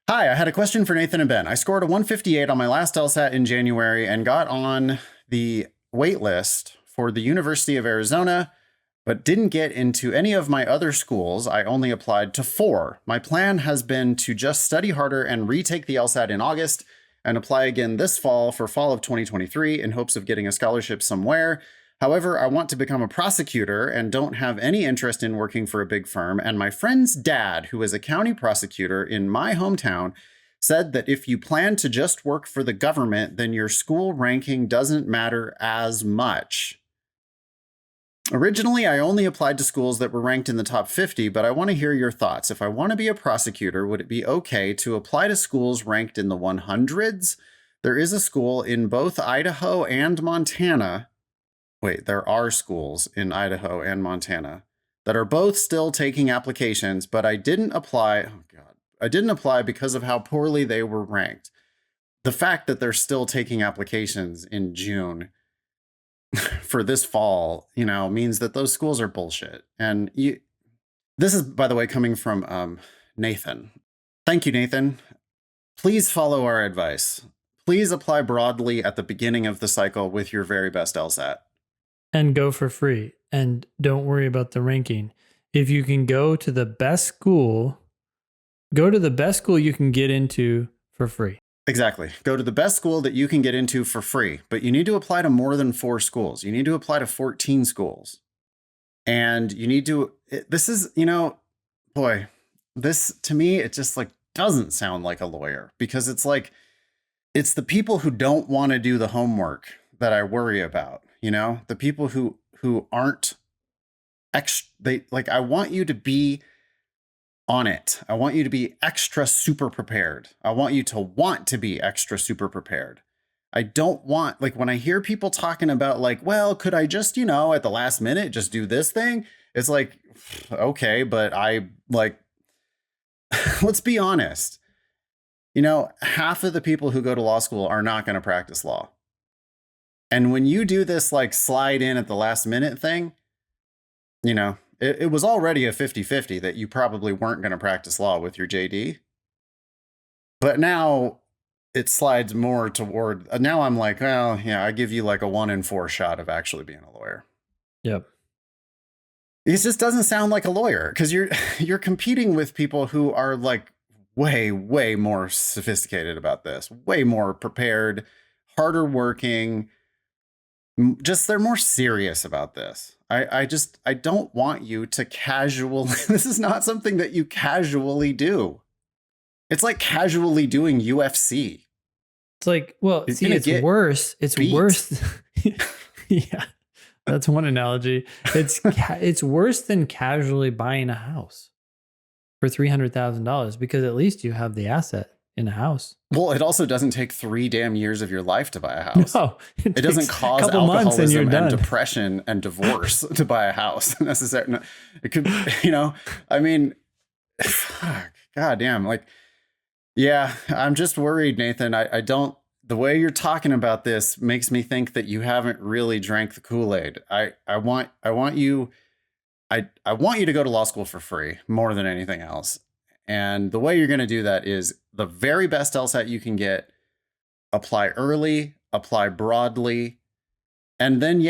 Hi, I had a question for Nathan and Ben. I scored a 158 on my last LSAT in January and got on the wait list for the University of Arizona, but didn't get into any of my other schools. I only applied to 4. My plan has been to just study harder and retake the LSAT in August and apply again this fall for fall of 2023 in hopes of getting a scholarship somewhere. However, I want to become a prosecutor and don't have any interest in working for a big firm. And my friend's dad, who is a county prosecutor in my hometown, said that if you plan to just work for the government, then your school ranking doesn't matter as much. Originally, I only applied to schools that were ranked in the top 50, but I want to hear your thoughts. If I want to be a prosecutor, would it be okay to apply to schools ranked in the 100s? There is a school in both Idaho and Montana there are schools in Idaho and Montana that are both still taking applications, but I didn't apply. Oh God, I didn't apply because of how poorly they were ranked. The fact that they're still taking applications in June for this fall, means that those schools are bullshit. And this is, by the way, coming from Nathan. Thank you, Nathan. Please follow our advice. Please apply broadly at the beginning of the cycle with your very best LSAT. And go for free. And don't worry about the ranking. If you can go to the best school you can get into for free. Exactly. Go to the best school that you can get into for free, but you need to apply to more than 4 schools. You need to apply to 14 schools. And you need to, this is, boy, this to me, it just like doesn't sound like a lawyer, because it's like, it's the people who don't want to do the homework that I worry about, the people who aren't I want you to be on it. I want you to be extra super prepared. I want you to want to be extra super prepared. I don't want, when I hear people talking about well, could I just, at the last minute, just do this thing? It's like, okay, but let's be honest. Half of the people who go to law school are not going to practice law. And when you do this, slide in at the last minute thing, it was already a 50-50 that you probably weren't going to practice law with your JD. But now it slides more toward, now I'm like, well, yeah, I give you a 1 in 4 shot of actually being a lawyer. Yep. It just doesn't sound like a lawyer, because you're competing with people who are way, way more sophisticated about this, way more prepared, harder working. Just they're more serious about this. I don't want you to this is not something that you casually do. It's like casually doing UFC. It's like, well, see, it's worse. It's worse. Yeah, that's one analogy. It's worse than casually buying a house for $300,000, because at least you have the asset in a house. Well, it also doesn't take 3 damn years of your life to buy a house. No, it doesn't cause alcoholism and depression and divorce to buy a house necessarily. No, it could, I mean, God damn, yeah, I'm just worried, Nathan. I don't, the way you're talking about this makes me think that you haven't really drank the Kool-Aid. I want you to go to law school for free more than anything else. And the way you're going to do that is the very best LSAT you can get, apply early, apply broadly, and then,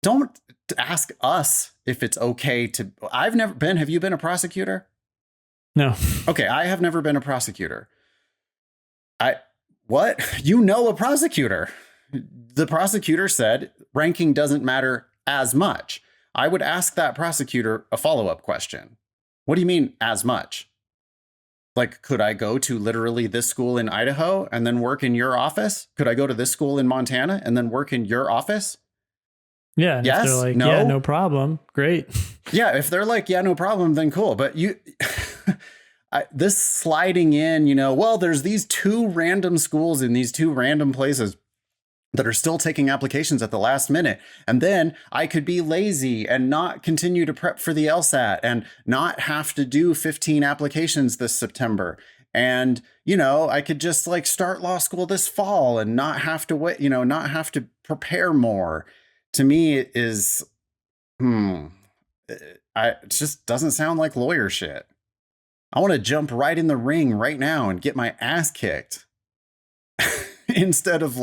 don't ask us if it's okay to, I've never been, have you been a prosecutor? No. Okay, I have never been a prosecutor. What? A prosecutor. The prosecutor said ranking doesn't matter as much. I would ask that prosecutor a follow-up question. What do you mean as much? Could I go to literally this school in Idaho and then work in your office? Could I go to this school in Montana and then work in your office? Yeah. And yes. If they're no. Yeah, no problem. Great. Yeah. If they're yeah, no problem, then cool. But this sliding in, well, there's these 2 random schools in these 2 random places that are still taking applications at the last minute. And then I could be lazy and not continue to prep for the LSAT and not have to do 15 applications this September. And, I could just start law school this fall and not have to wait, not have to prepare more. To me, it is, it just doesn't sound like lawyer shit. I want to jump right in the ring right now and get my ass kicked instead of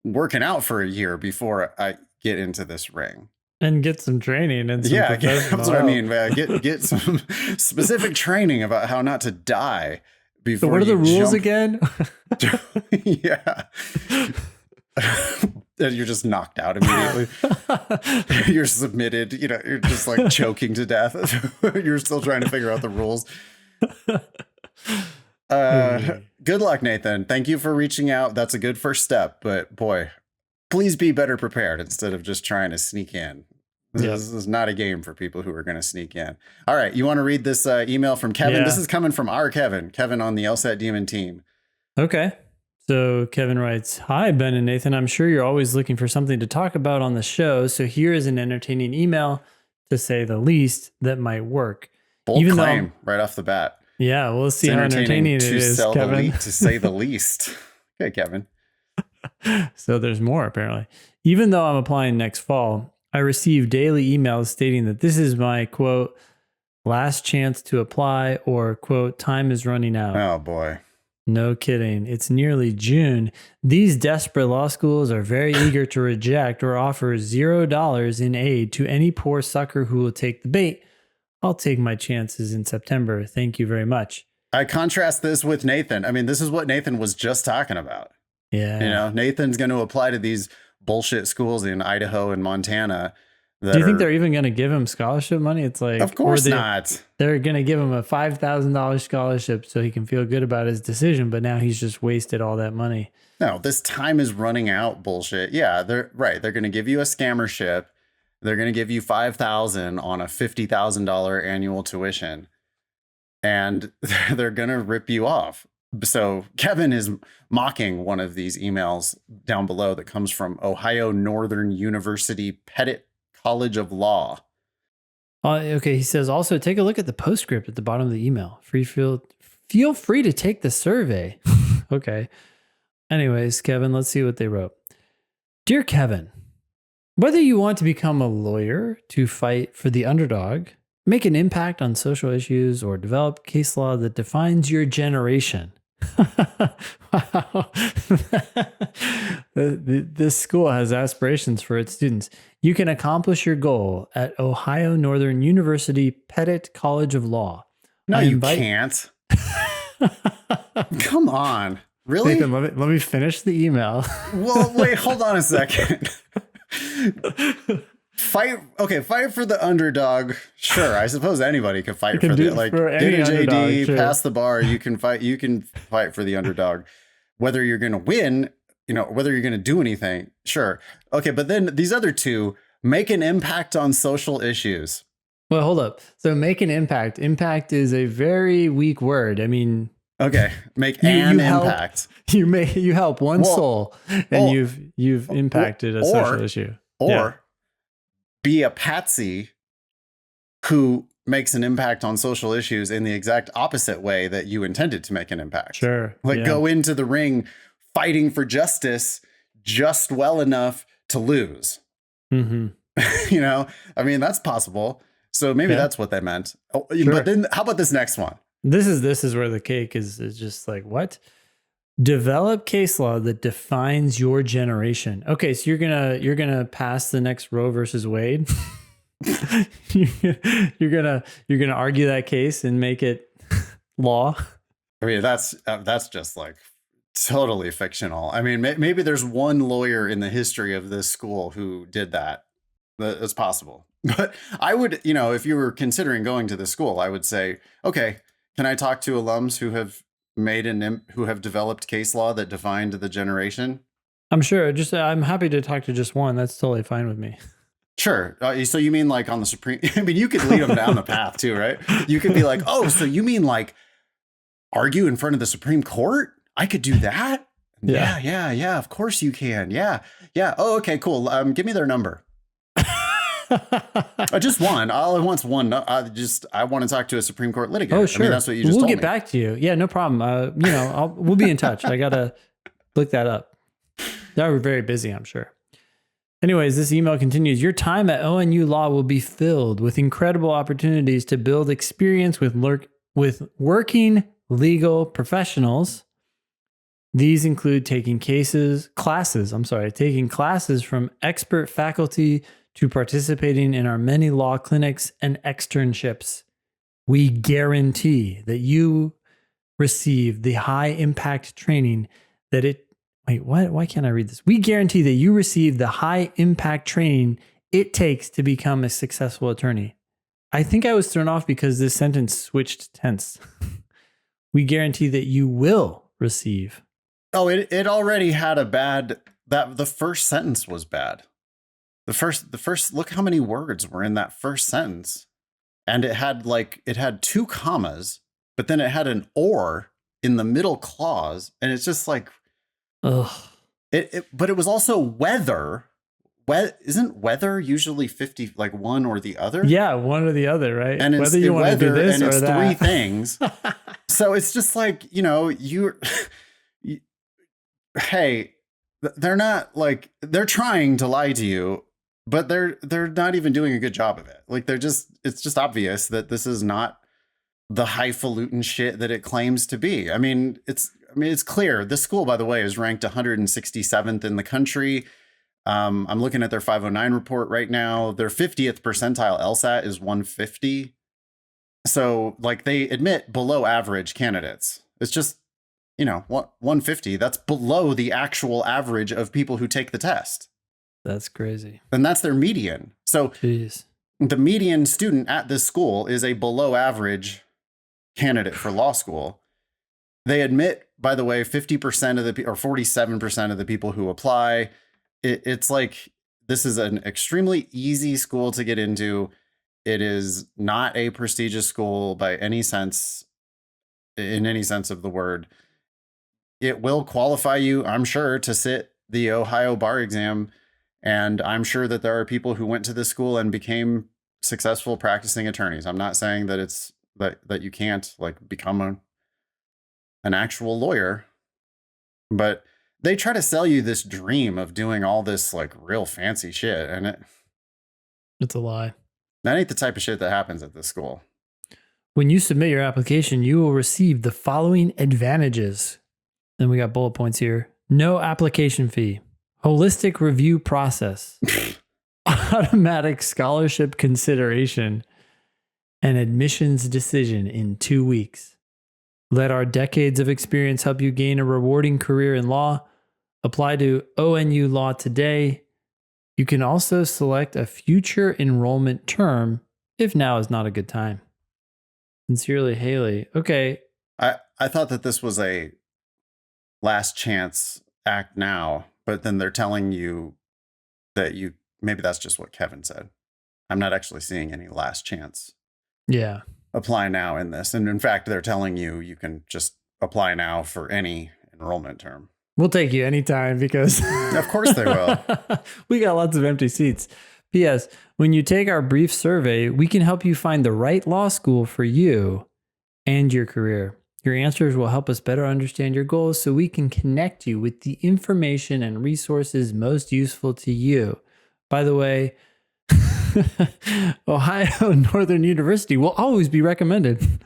working out for a year before I get into this ring and get some training and that's what I mean. Get some specific training about how not to die before. So what are the rules again? Yeah. You're just knocked out immediately. You're submitted, you're just choking to death. You're still trying to figure out the rules. Good luck, Nathan. Thank you for reaching out. That's a good first step, but boy, please be better prepared instead of just trying to sneak in. This is not a game for people who are going to sneak in. All right. You want to read this email from Kevin? Yeah. This is coming from our Kevin on the LSAT Demon team. Okay. So Kevin writes, "Hi, Ben and Nathan. I'm sure you're always looking for something to talk about on the show. So here is an entertaining email, to say the least, that might work." Bold claim right off the bat. Yeah, we'll see how entertaining it is, Kevin. To say the least. Okay, Kevin. So there's more, apparently. "Even though I'm applying next fall, I receive daily emails stating that this is my, quote, last chance to apply, or, quote, time is running out." Oh, boy. No kidding. It's nearly June. These desperate law schools are very eager to reject or offer $0 in aid to any poor sucker who will take the bait. I'll take my chances in September. Thank you very much. I contrast this with Nathan. I mean, this is what Nathan was just talking about. Yeah. You know, Nathan's going to apply to these bullshit schools in Idaho and Montana. Do you think they're even going to give him scholarship money? It's like, of course not. They're going to give him a $5,000 scholarship so he can feel good about his decision, but now he's just wasted all that money. No, this time is running out bullshit. Yeah, they're right. They're going to give you a scammership. They're going to give you $5,000 on a $50,000 annual tuition, and they're going to rip you off. So Kevin is mocking one of these emails down below that comes from Ohio Northern University Pettit College of Law. Okay, he says, also take a look at the postscript at the bottom of the email. Feel free to take the survey. Okay. Anyways, Kevin, let's see what they wrote. "Dear Kevin, whether you want to become a lawyer to fight for the underdog, make an impact on social issues, or develop case law that defines your generation." Wow. This school has aspirations for its students. "You can accomplish your goal at Ohio Northern University Pettit College of Law." No, you can't. Come on. Really? Nathan, let me finish the email. Well, wait, hold on a second. Fight for the underdog. Sure, I suppose anybody could fight for the, like, get a JD, sure. Pass the bar. You can fight for the underdog. Whether you're going to win, whether you're going to do anything, sure. Okay, but then these other two, make an impact on social issues. Well, hold up. So make an impact. Impact is a very weak word. I mean, okay, make an impact. You help one soul, and you've impacted a social issue. Or be a patsy who makes an impact on social issues in the exact opposite way that you intended to make an impact. Sure. Like go into the ring fighting for justice just well enough to lose. Mm-hmm. I mean, that's possible. So maybe that's what they meant. Oh, sure. But then how about this next one? This is where the cake is just like, what? Develop case law that defines your generation. Okay, so you're gonna pass the next Roe versus Wade. you're gonna argue that case and make it law. I mean, that's just like totally fictional. I mean, maybe there's one lawyer in the history of this school who did that. That's possible. But I would, if you were considering going to this school, I would say, okay, can I talk to alums who have who have developed case law that defined the generation? I'm sure. I'm happy to talk to just one. That's totally fine with me. Sure. So you mean like on the Supreme? I mean, you could lead them down the path too, right? You could be like, oh, so you mean like argue in front of the Supreme Court? I could do that. Yeah. Of course you can. Yeah. Oh, okay, cool. Give me their number. Just one. All I want's one. I want to talk to a Supreme Court litigator. Oh, sure. I mean, that's what you just told me. We'll get back to you. Yeah, no problem. We'll be in touch. I gotta look that up. We're very busy, I'm sure. Anyways, this email continues. Your time at ONU Law will be filled with incredible opportunities to build experience with working legal professionals. These include taking classes from expert faculty to participating in our many law clinics and externships. We guarantee that you receive the high impact training that it... Wait, what? Why can't I read this? We guarantee that you receive the high impact training it takes to become a successful attorney. I think I was thrown off because this sentence switched tense. We guarantee that you will receive. Oh, it already had the first sentence was bad. The first, look how many words were in that first sentence. And it had 2 commas, but then it had an or in the middle clause. And it's just like, Ugh. But it was also weather. Isn't weather usually 50, like one or the other? Yeah, one or the other, right? And Whether you want to do weather, this and or it's three that. things. So it's just like, hey, they're not like, they're trying to lie to you, but they're not even doing a good job of it. Like it's just obvious that this is not the highfalutin shit that it claims to be. I mean, it's clear. This school, by the way, is ranked 167th in the country. I'm looking at their 509 report right now. Their 50th percentile LSAT is 150. So like they admit below average candidates. It's just, 150. That's below the actual average of people who take the test. That's crazy. And that's their median. So Jeez. the median student at this school is a below average candidate for law school. They admit, by the way, 50% of or 47% of the people who apply. It's like, this is an extremely easy school to get into. It is not a prestigious school by any sense, in any sense of the word. It will qualify you, I'm sure, to sit the Ohio bar exam. And I'm sure that there are people who went to this school and became successful practicing attorneys. I'm not saying that it's that you can't like become an actual lawyer, but they try to sell you this dream of doing all this like real fancy shit, and It's a lie. that ain't the type of shit that happens at this school. When you submit your application, you will receive the following advantages. Then we got bullet points here. No application fee. Holistic review process. Automatic scholarship consideration. And admissions decision in 2 weeks. Let our decades of experience help you gain a rewarding career in law. Apply to ONU Law today. You can also select a future enrollment term if now is not a good time. Sincerely, Haley. Okay. I thought that this was a last chance act now, but then they're telling you that maybe that's just what Kevin said. I'm not actually seeing any last chance. Yeah. Apply now in this. And in fact, they're telling you can just apply now for any enrollment term. We'll take you anytime because of course they will. We got lots of empty seats. P.S. When you take our brief survey, we can help you find the right law school for you and your career. Your answers will help us better understand your goals so we can connect you with the information and resources most useful to you. By the way, Ohio Northern University will always be recommended.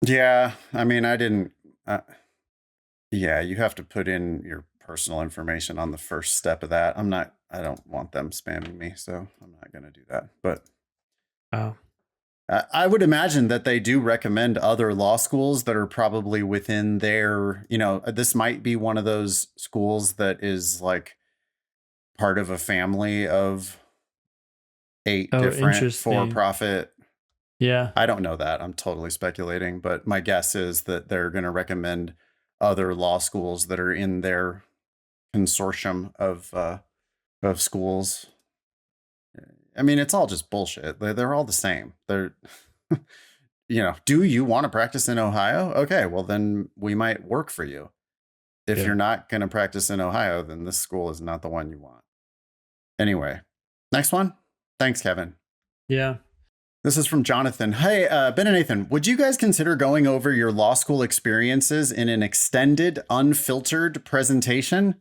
Yeah, I mean, I didn't. Yeah, you have to put in your personal information on the first step of that. I don't want them spamming me, so I'm not going to do that. But I would imagine that they do recommend other law schools that are probably within their, this might be one of those schools that is like part of a family of 8 different for-profit. Yeah. I don't know that. I'm totally speculating, but my guess is that they're going to recommend other law schools that are in their consortium of schools. I mean, it's all just bullshit. They're all the same. They're, do you want to practice in Ohio? Okay, well then we might work for you. If you're not going to practice in Ohio, then this school is not the one you want. Anyway, next one. Thanks, Kevin. Yeah. This is from Jonathan. Hey, Ben and Nathan, would you guys consider going over your law school experiences in an extended, unfiltered presentation?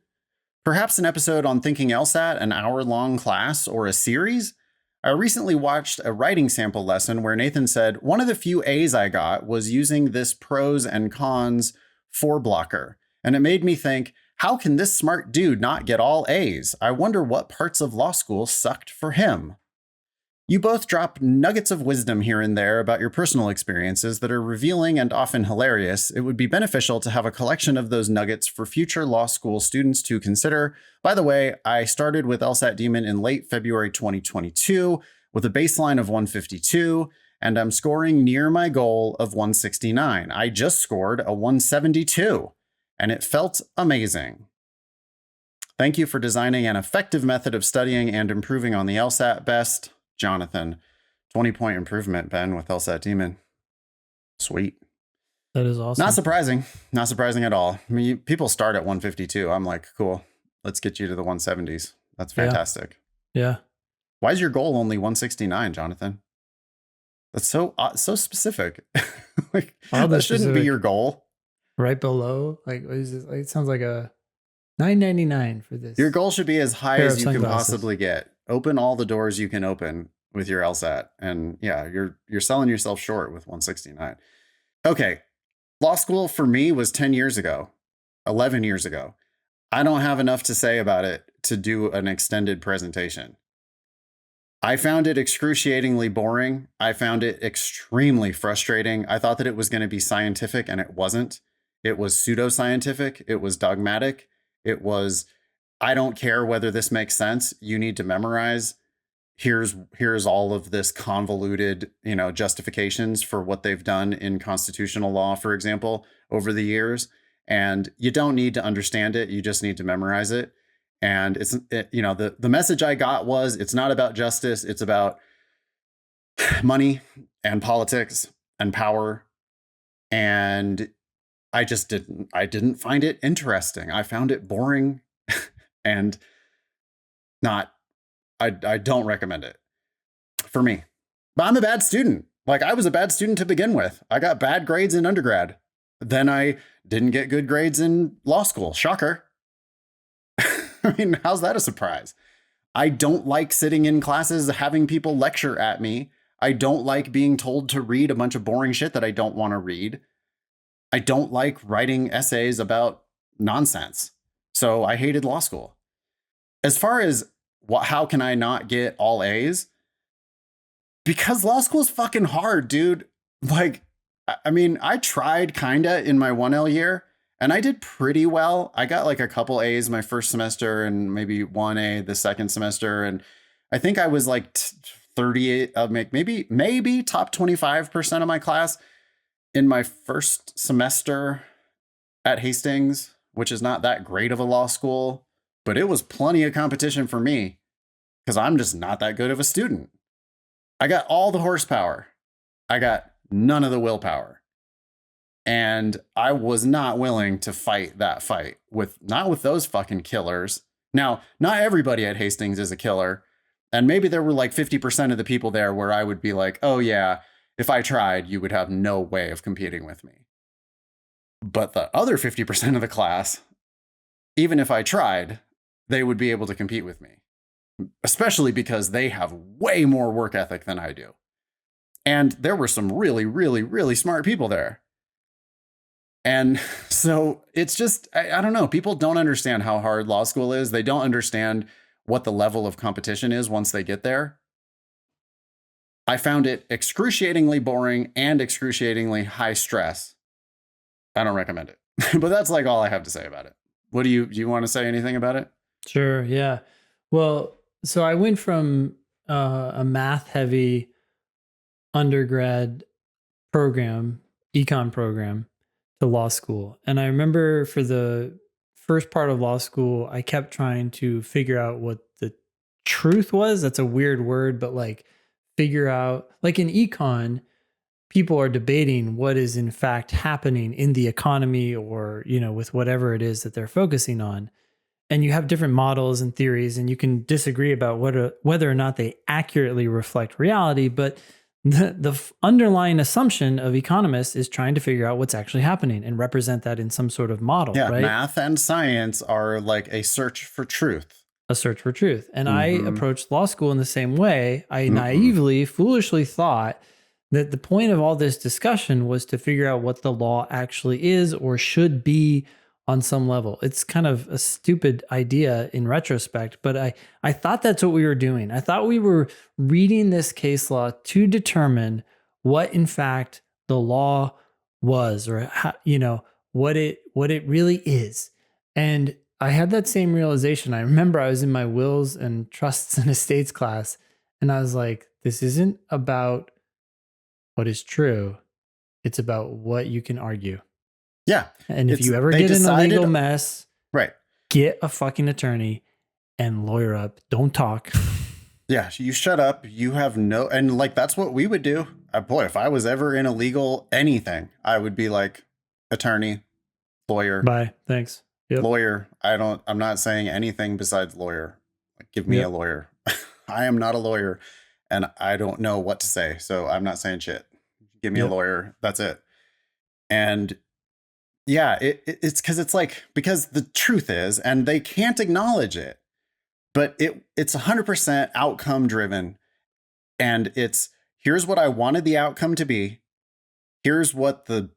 Perhaps an episode on thinking LSAT, an hour-long class, or a series? I recently watched a writing sample lesson where Nathan said, one of the few A's I got was using this pros and cons 4-blocker. And it made me think, how can this smart dude not get all A's? I wonder what parts of law school sucked for him. You both drop nuggets of wisdom here and there about your personal experiences that are revealing and often hilarious. It would be beneficial to have a collection of those nuggets for future law school students to consider. By the way, I started with LSAT Demon in late February 2022 with a baseline of 152, and I'm scoring near my goal of 169. I just scored a 172, and it felt amazing. Thank you for designing an effective method of studying and improving on the LSAT. Best, Jonathan. 20-point improvement, Ben, with LSAT Demon. Sweet. That is awesome. Not surprising. Not surprising at all. I mean, people start at 152. I'm like, cool. Let's get you to the 170s. That's fantastic. Yeah. Why is your goal only 169, Jonathan? That's so specific. Like, that shouldn't be your goal. Right below, like, what is this? Like, it sounds like a $9.99 for this. Your goal should be as high as you can possibly get. Open all the doors you can open with your LSAT, and yeah, you're selling yourself short with 169. Okay, law school for me was 10 years ago, 11 years ago. I don't have enough to say about it to do an extended presentation. I found it excruciatingly boring. I found it extremely frustrating. I thought that it was going to be scientific, and it wasn't. It was pseudoscientific. It was dogmatic. It was, I don't care whether this makes sense. You need to memorize. Here's all of this convoluted, justifications for what they've done in constitutional law, for example, over the years. And you don't need to understand it. You just need to memorize it. And the message I got was, it's not about justice. It's about money and politics and power. And I didn't find it interesting. I found it boring and I don't recommend it for me. But I'm a bad student. Like, I was a bad student to begin with. I got bad grades in undergrad. Then I didn't get good grades in law school. Shocker. I mean, how's that a surprise? I don't like sitting in classes, having people lecture at me. I don't like being told to read a bunch of boring shit that I don't want to read. I don't like writing essays about nonsense. So I hated law school. As far as how can I not get all A's? Because law school is fucking hard, dude. Like, I mean, I tried kinda in my 1L year, and I did pretty well. I got like a couple A's my first semester and maybe 1A the second semester. And I think I was like 38, maybe top 25% of my class in my first semester at Hastings, which is not that great of a law school, but it was plenty of competition for me because I'm just not that good of a student. I got all the horsepower. I got none of the willpower. And I was not willing to fight that fight not with those fucking killers. Now, not everybody at Hastings is a killer. And maybe there were like 50% of the people there where I would be like, oh yeah, if I tried, you would have no way of competing with me. But the other 50% of the class, even if I tried, they would be able to compete with me, especially because they have way more work ethic than I do. And there were some really, really, really smart people there. And so it's just, I don't know. People don't understand how hard law school is. They don't understand what the level of competition is once they get there. I found it excruciatingly boring and excruciatingly high stress. I don't recommend it. But that's like all I have to say about it. Do you want to say anything about it? Sure. Yeah. Well, so I went from a math heavy undergrad program, econ program, to law school. And I remember for the first part of law school, I kept trying to figure out what the truth was. That's a weird word, but like figure out, like in econ, people are debating what is in fact happening in the economy or, with whatever it is that they're focusing on. And you have different models and theories, and you can disagree about whether or not they accurately reflect reality. But the underlying assumption of economists is trying to figure out what's actually happening and represent that in some sort of model. Yeah, right? Math and science are like a search for truth. A search for truth. And I approached law school in the same way. I naively, foolishly thought that the point of all this discussion was to figure out what the law actually is or should be on some level. It's kind of a stupid idea in retrospect, but I thought that's what we were doing. I thought we were reading this case law to determine what in fact the law was, or how, what it really is. And I had that same realization. I remember I was in my wills and trusts and estates class, and I was like, this isn't about what is true. It's about what you can argue. Yeah. And if you ever get in a legal mess, right, get a fucking attorney and lawyer up. Don't talk. Yeah, you shut up. You have and like, that's what we would do. boy, if I was ever in a legal anything, I would be like attorney, lawyer, Bye. Thanks. Yep. lawyer. I'm not saying anything besides lawyer. Like, give me a Yep. lawyer. I am not a lawyer and I don't know what to say. So I'm not saying shit. Give me a Yep. lawyer. That's it. And yeah, it's because the truth is, and they can't acknowledge it, but it's 100% outcome driven. And it's, here's what I wanted the outcome to be. Here's what the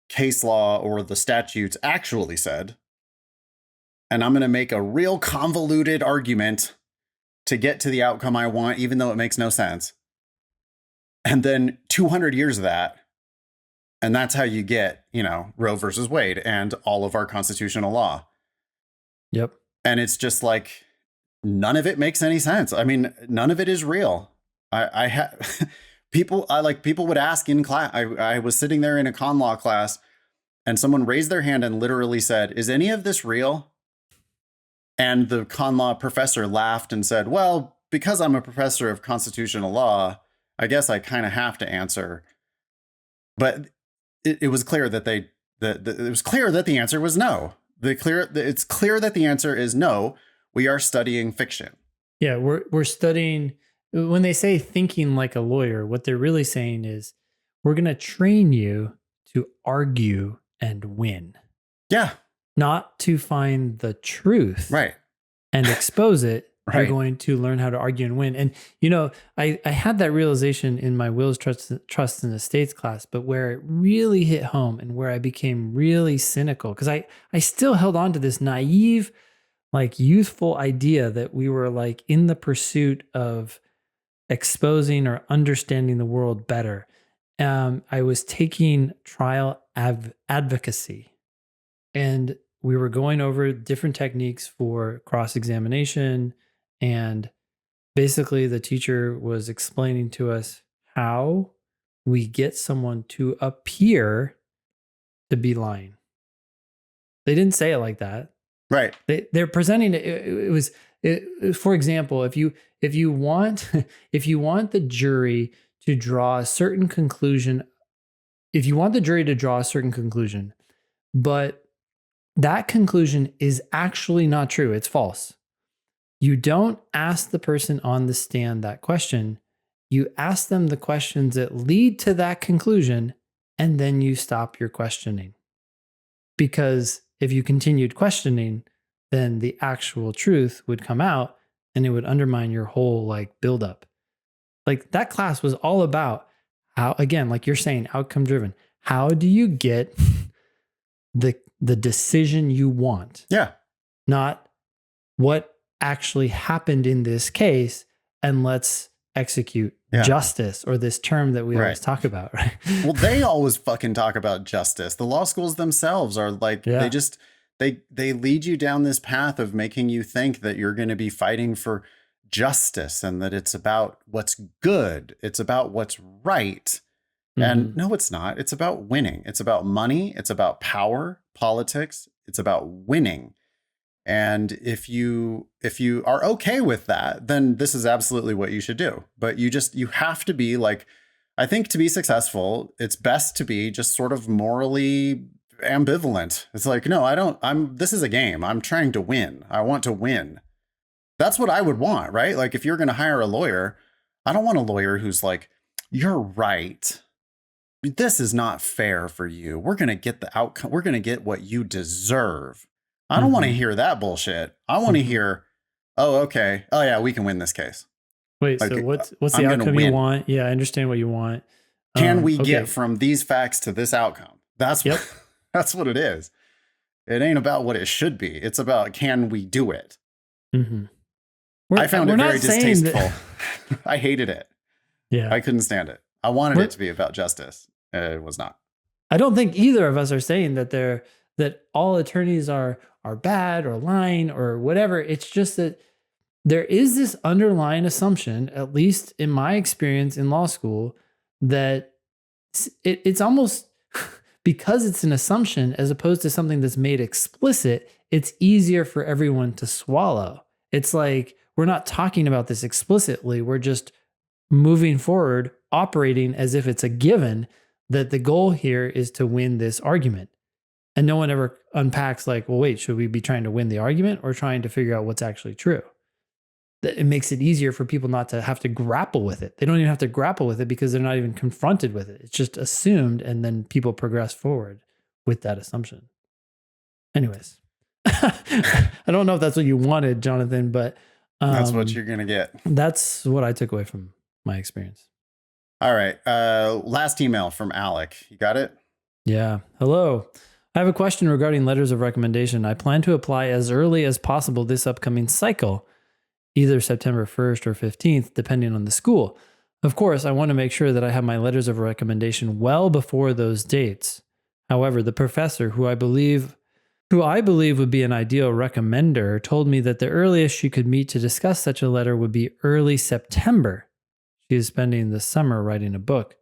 case law or the statutes actually said. And I'm going to make a real convoluted argument to get to the outcome I want, even though it makes no sense. And then 200 years of that. And that's how you get, Roe versus Wade and all of our constitutional law. Yep. And it's just like, none of it makes any sense. I mean, none of it is real. People would ask in class. I was sitting there in a con law class and someone raised their hand and literally said, "Is any of this real?" And the con law professor laughed and said, "Well, because I'm a professor of constitutional law, I guess I kind of have to answer." But it was clear that it was clear that the answer was no. It's clear that the answer is no. We are studying fiction. Yeah, we're studying. When they say thinking like a lawyer, what they're really saying is we're going to train you to argue and win. Yeah. Not to find the truth. Right. And expose it. Right. You're going to learn how to argue and win. And, I had that realization in my wills, trust and estates class, but where it really hit home and where I became really cynical, because I still held on to this naive, like youthful idea that we were like in the pursuit of exposing or understanding the world better. I was taking trial advocacy, and we were going over different techniques for cross-examination. And basically the teacher was explaining to us how we get someone to appear to be lying. They didn't say it like that. Right. They're presenting it. It was, for example, if you want the jury to draw a certain conclusion, but that conclusion is actually not true, it's false. You don't ask the person on the stand that question. You ask them the questions that lead to that conclusion, and then you stop your questioning. Because if you continued questioning, then the actual truth would come out and it would undermine your whole like buildup. Like that class was all about how, again, like you're saying, outcome driven. How do you get the decision you want? Yeah. Not what actually happened in this case, and let's execute justice, or this term that we always talk about, right? Well, they always fucking talk about justice. The law schools themselves are like, they lead you down this path of making you think that you're going to be fighting for justice and that it's about what's good. It's about what's right. And no, it's not. It's about winning. It's about money. It's about power, politics. It's about winning. And if you are okay with that, then this is absolutely what you should do. But you have to be like, I think to be successful, it's best to be just sort of morally ambivalent. It's like, no, this is a game. I'm trying to win. I want to win. That's what I would want, right? Like if you're going to hire a lawyer, I don't want a lawyer who's like, you're right. This is not fair for you. We're going to get the outcome. We're going to get what you deserve. I don't want to hear that bullshit. I want to hear, oh, okay. Oh yeah, we can win this case. Wait, like, so what's the outcome you want? Yeah, I understand what you want. Can we get from these facts to this outcome? That's what it is. It ain't about what it should be. It's about, can we do it? I found it very distasteful. I hated it. Yeah. I couldn't stand it. I wanted it to be about justice. It was not. I don't think either of us are saying that all attorneys are bad or lying or whatever. It's just that there is this underlying assumption, at least in my experience in law school, that it's almost because it's an assumption as opposed to something that's made explicit, it's easier for everyone to swallow. It's like, we're not talking about this explicitly. We're just moving forward operating as if it's a given that the goal here is to win this argument. And no one ever unpacks like, well, wait, should we be trying to win the argument or trying to figure out what's actually true? That it makes it easier for people not to have to grapple with it. They don't even have to grapple with it because they're not even confronted with it. It's just assumed, and then people progress forward with that assumption. Anyways, I don't know if that's what you wanted, Jonathan, but that's what you're going to get. That's what I took away from my experience. All right. Last email from Alec. You got it? Yeah. Hello. I have a question regarding letters of recommendation. I plan to apply as early as possible this upcoming cycle, either September 1st or 15th, depending on the school. Of course, I want to make sure that I have my letters of recommendation well before those dates. However, the professor, who I believe would be an ideal recommender, told me that the earliest she could meet to discuss such a letter would be early September. She is spending the summer writing a book.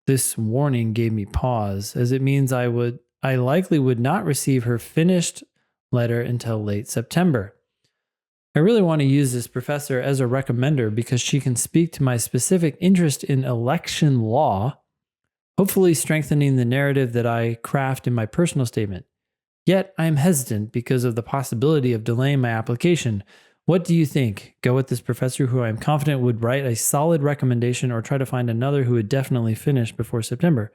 This warning gave me pause, as it means I likely would not receive her finished letter until late September. I really want to use this professor as a recommender because she can speak to my specific interest in election law, hopefully strengthening the narrative that I craft in my personal statement. Yet I am hesitant because of the possibility of delaying my application. What do you think? Go with this professor who I am confident would write a solid recommendation, or try to find another who would definitely finish before September?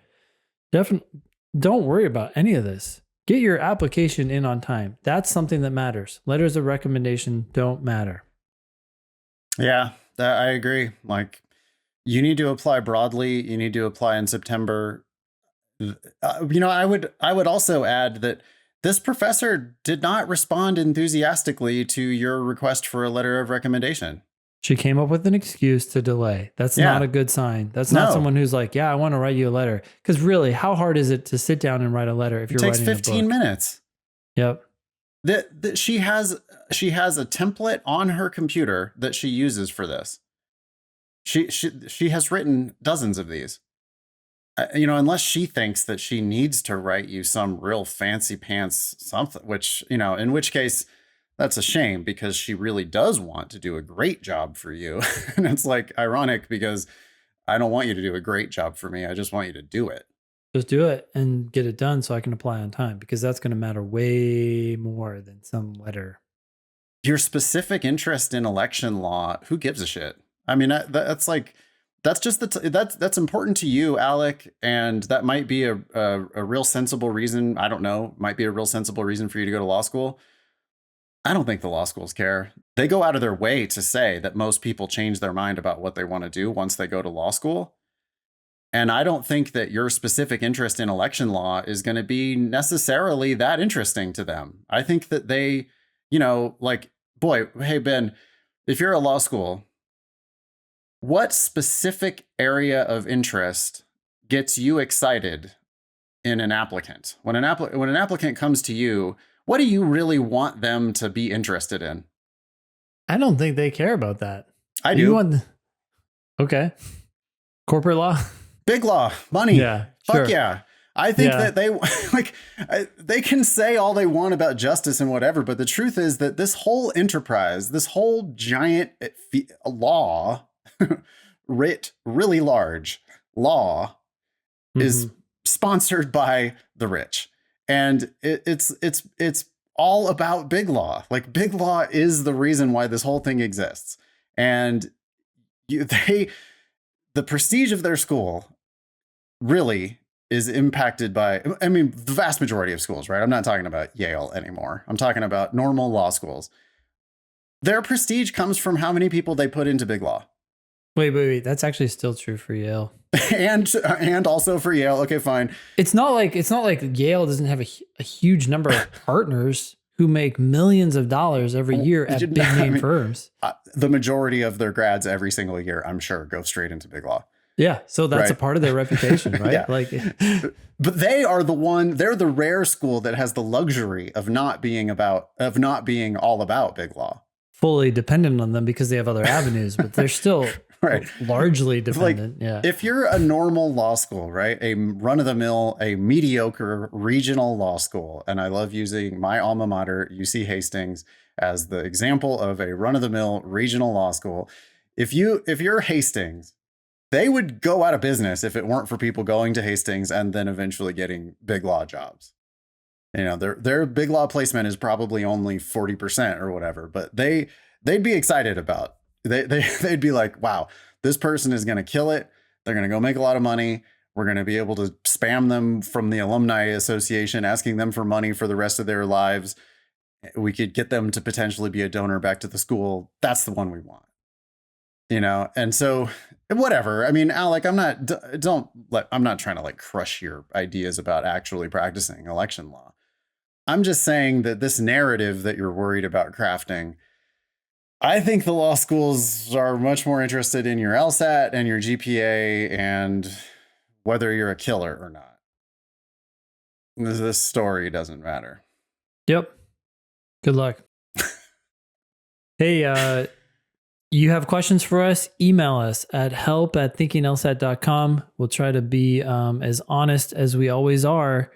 Don't worry about any of this. Get your application in on time. That's something that matters. Letters of recommendation don't matter. Yeah, I agree. Like, you need to apply broadly. You need to apply in September. I would also add that this professor did not respond enthusiastically to your request for a letter of recommendation. She came up with an excuse to delay. That's not a good sign. That's not someone who's like, yeah, I want to write you a letter. Because really, how hard is it to sit down and write a letter if you're writing a book? It takes 15 minutes. Yep. She has a template on her computer that she uses for this. She has written dozens of these. Unless she thinks that she needs to write you some real fancy pants something, which, in which case that's a shame, because she really does want to do a great job for you. And it's like ironic because I don't want you to do a great job for me. I just want you to do it. Just do it and get it done so I can apply on time, because that's going to matter way more than some letter. Your specific interest in election law, who gives a shit? I mean, that's like, that's just that's important to you, Alec. And that might be a real sensible reason. I don't know. Might be a real sensible reason for you to go to law school. I don't think the law schools care. They go out of their way to say that most people change their mind about what they want to do once they go to law school. And I don't think that your specific interest in election law is going to be necessarily that interesting to them. I think that they, boy, hey, Ben, if you're a law school, what specific area of interest gets you excited in an applicant? When an applicant comes to you, what do you really want them to be interested in? I don't think they care about that. I do. Okay. Corporate law? Big law, money. Yeah. Fuck sure. yeah. I think that they can say all they want about justice and whatever, but the truth is that this whole enterprise, this whole giant law, writ really large law, is sponsored by the rich. And it's all about big law. Like, big law is the reason why this whole thing exists. And the prestige of their school really is impacted by, the vast majority of schools, right? I'm not talking about Yale anymore. I'm talking about normal law schools. Their prestige comes from how many people they put into big law. Wait. That's actually still true for Yale. and also for Yale. Okay, fine. It's not like Yale doesn't have a huge number of partners who make millions of dollars every year at big name firms. The majority of their grads every single year, I'm sure, go straight into big law. Yeah, so that's a part of their reputation, right? Yeah. But they're the rare school that has the luxury of not being all about big law. Fully dependent on them because they have other avenues, but they're still largely dependent. If you're a normal law school, right? A run-of-the-mill, a mediocre regional law school, and I love using my alma mater, UC Hastings, as the example of a run-of-the-mill regional law school. If you're Hastings, They would go out of business if it weren't for people going to Hastings and then eventually getting big law jobs. You know, their big law placement is probably only 40% or whatever, but they'd be excited about. They'd be like, wow, this person is going to kill it. They're going to go make a lot of money. We're going to be able to spam them from the alumni association, asking them for money for the rest of their lives. We could get them to potentially be a donor back to the school. That's the one we want. You know, and so whatever. I mean, Alec, I'm not trying to like crush your ideas about actually practicing election law. I'm just saying that this narrative that you're worried about crafting, I think the law schools are much more interested in your LSAT and your GPA and whether you're a killer or not. This story doesn't matter. Yep. Good luck. Hey, you have questions for us? Email us at help@thinkinglsat.com. We'll try to be as honest as we always are.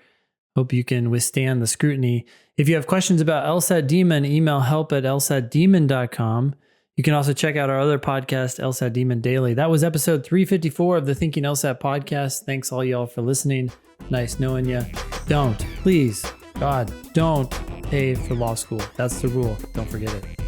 Hope you can withstand the scrutiny. If you have questions about LSAT Demon, email help@lsatdemon.com. You can also check out our other podcast, LSAT Demon Daily. That was episode 354 of the Thinking LSAT podcast. Thanks all y'all for listening. Nice knowing you. Don't, please, God, don't pay for law school. That's the rule. Don't forget it.